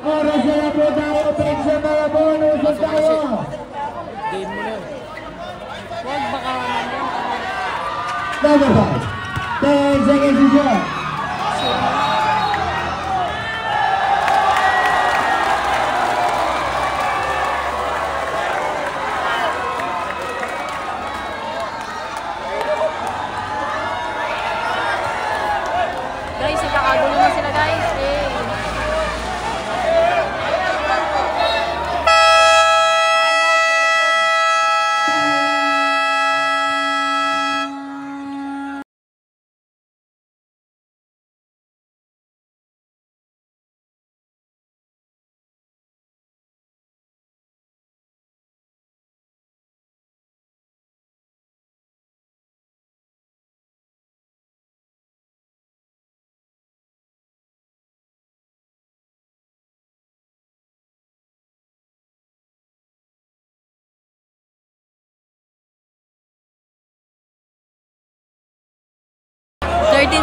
Oras na lang po tayo, Prince Malabon, usap tayo! Game mo na. Huwag baka Number 5, 10 seconds to shoot! Guys, nagkakagulo na sila guys. Eh.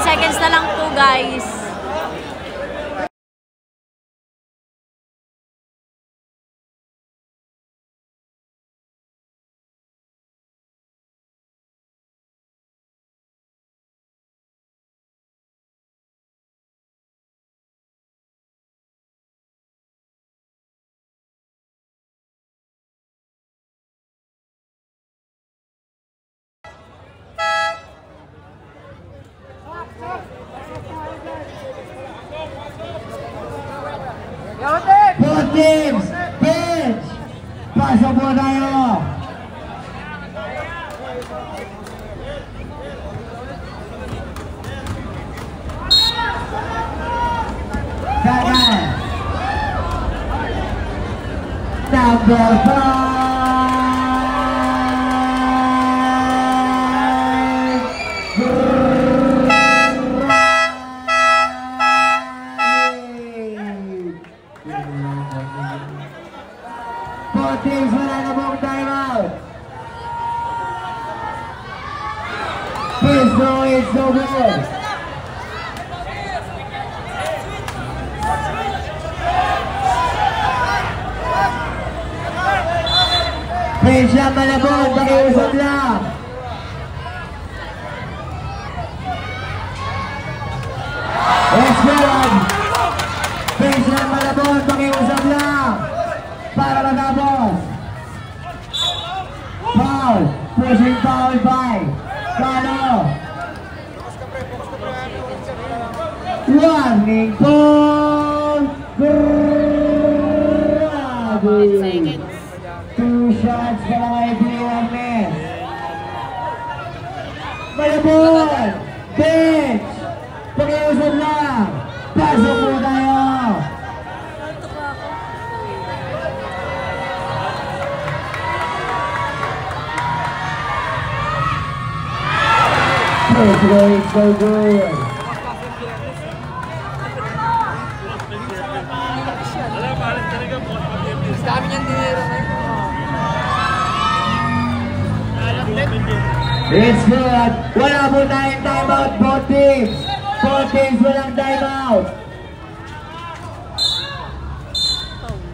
Seconds na lang po guys. Both teams, bench! Pasok po tayo! Second! Number 5! Both teams wala na pong timeout! Please throw it so good! Please lang malabon, pakiusap lang! Let's go! Please lang malabon, pakiusap lang! Para matapos! Foul! Pushing foul by Galo! Warning foul! Grabe! 2 shots para kay Biernes! Malabon! Bench! Pakiusap lang! Pasok po tayo! It's going so good. Dami niyang dinero na yun. It's good. Wala po tayong timeout, both teams. Both teams walang timeout.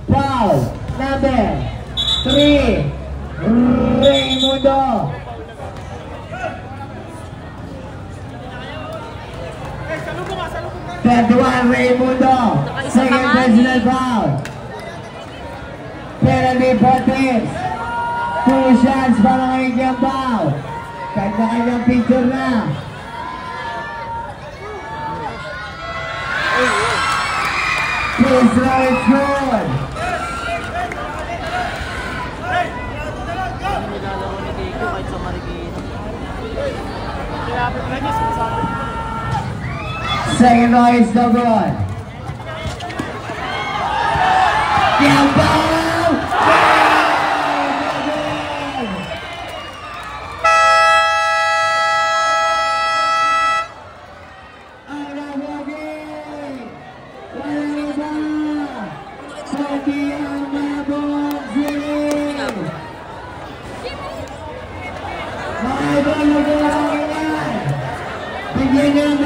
Foul number 3. Raymundo. 21 Raymundo. Second personal foul. Penalty for teams. 2 shots para kay Giambao. Kanya-kanyang picture na. Please throw it good. Second row is no good. Giambao! Mga idol, magandang binigyan ng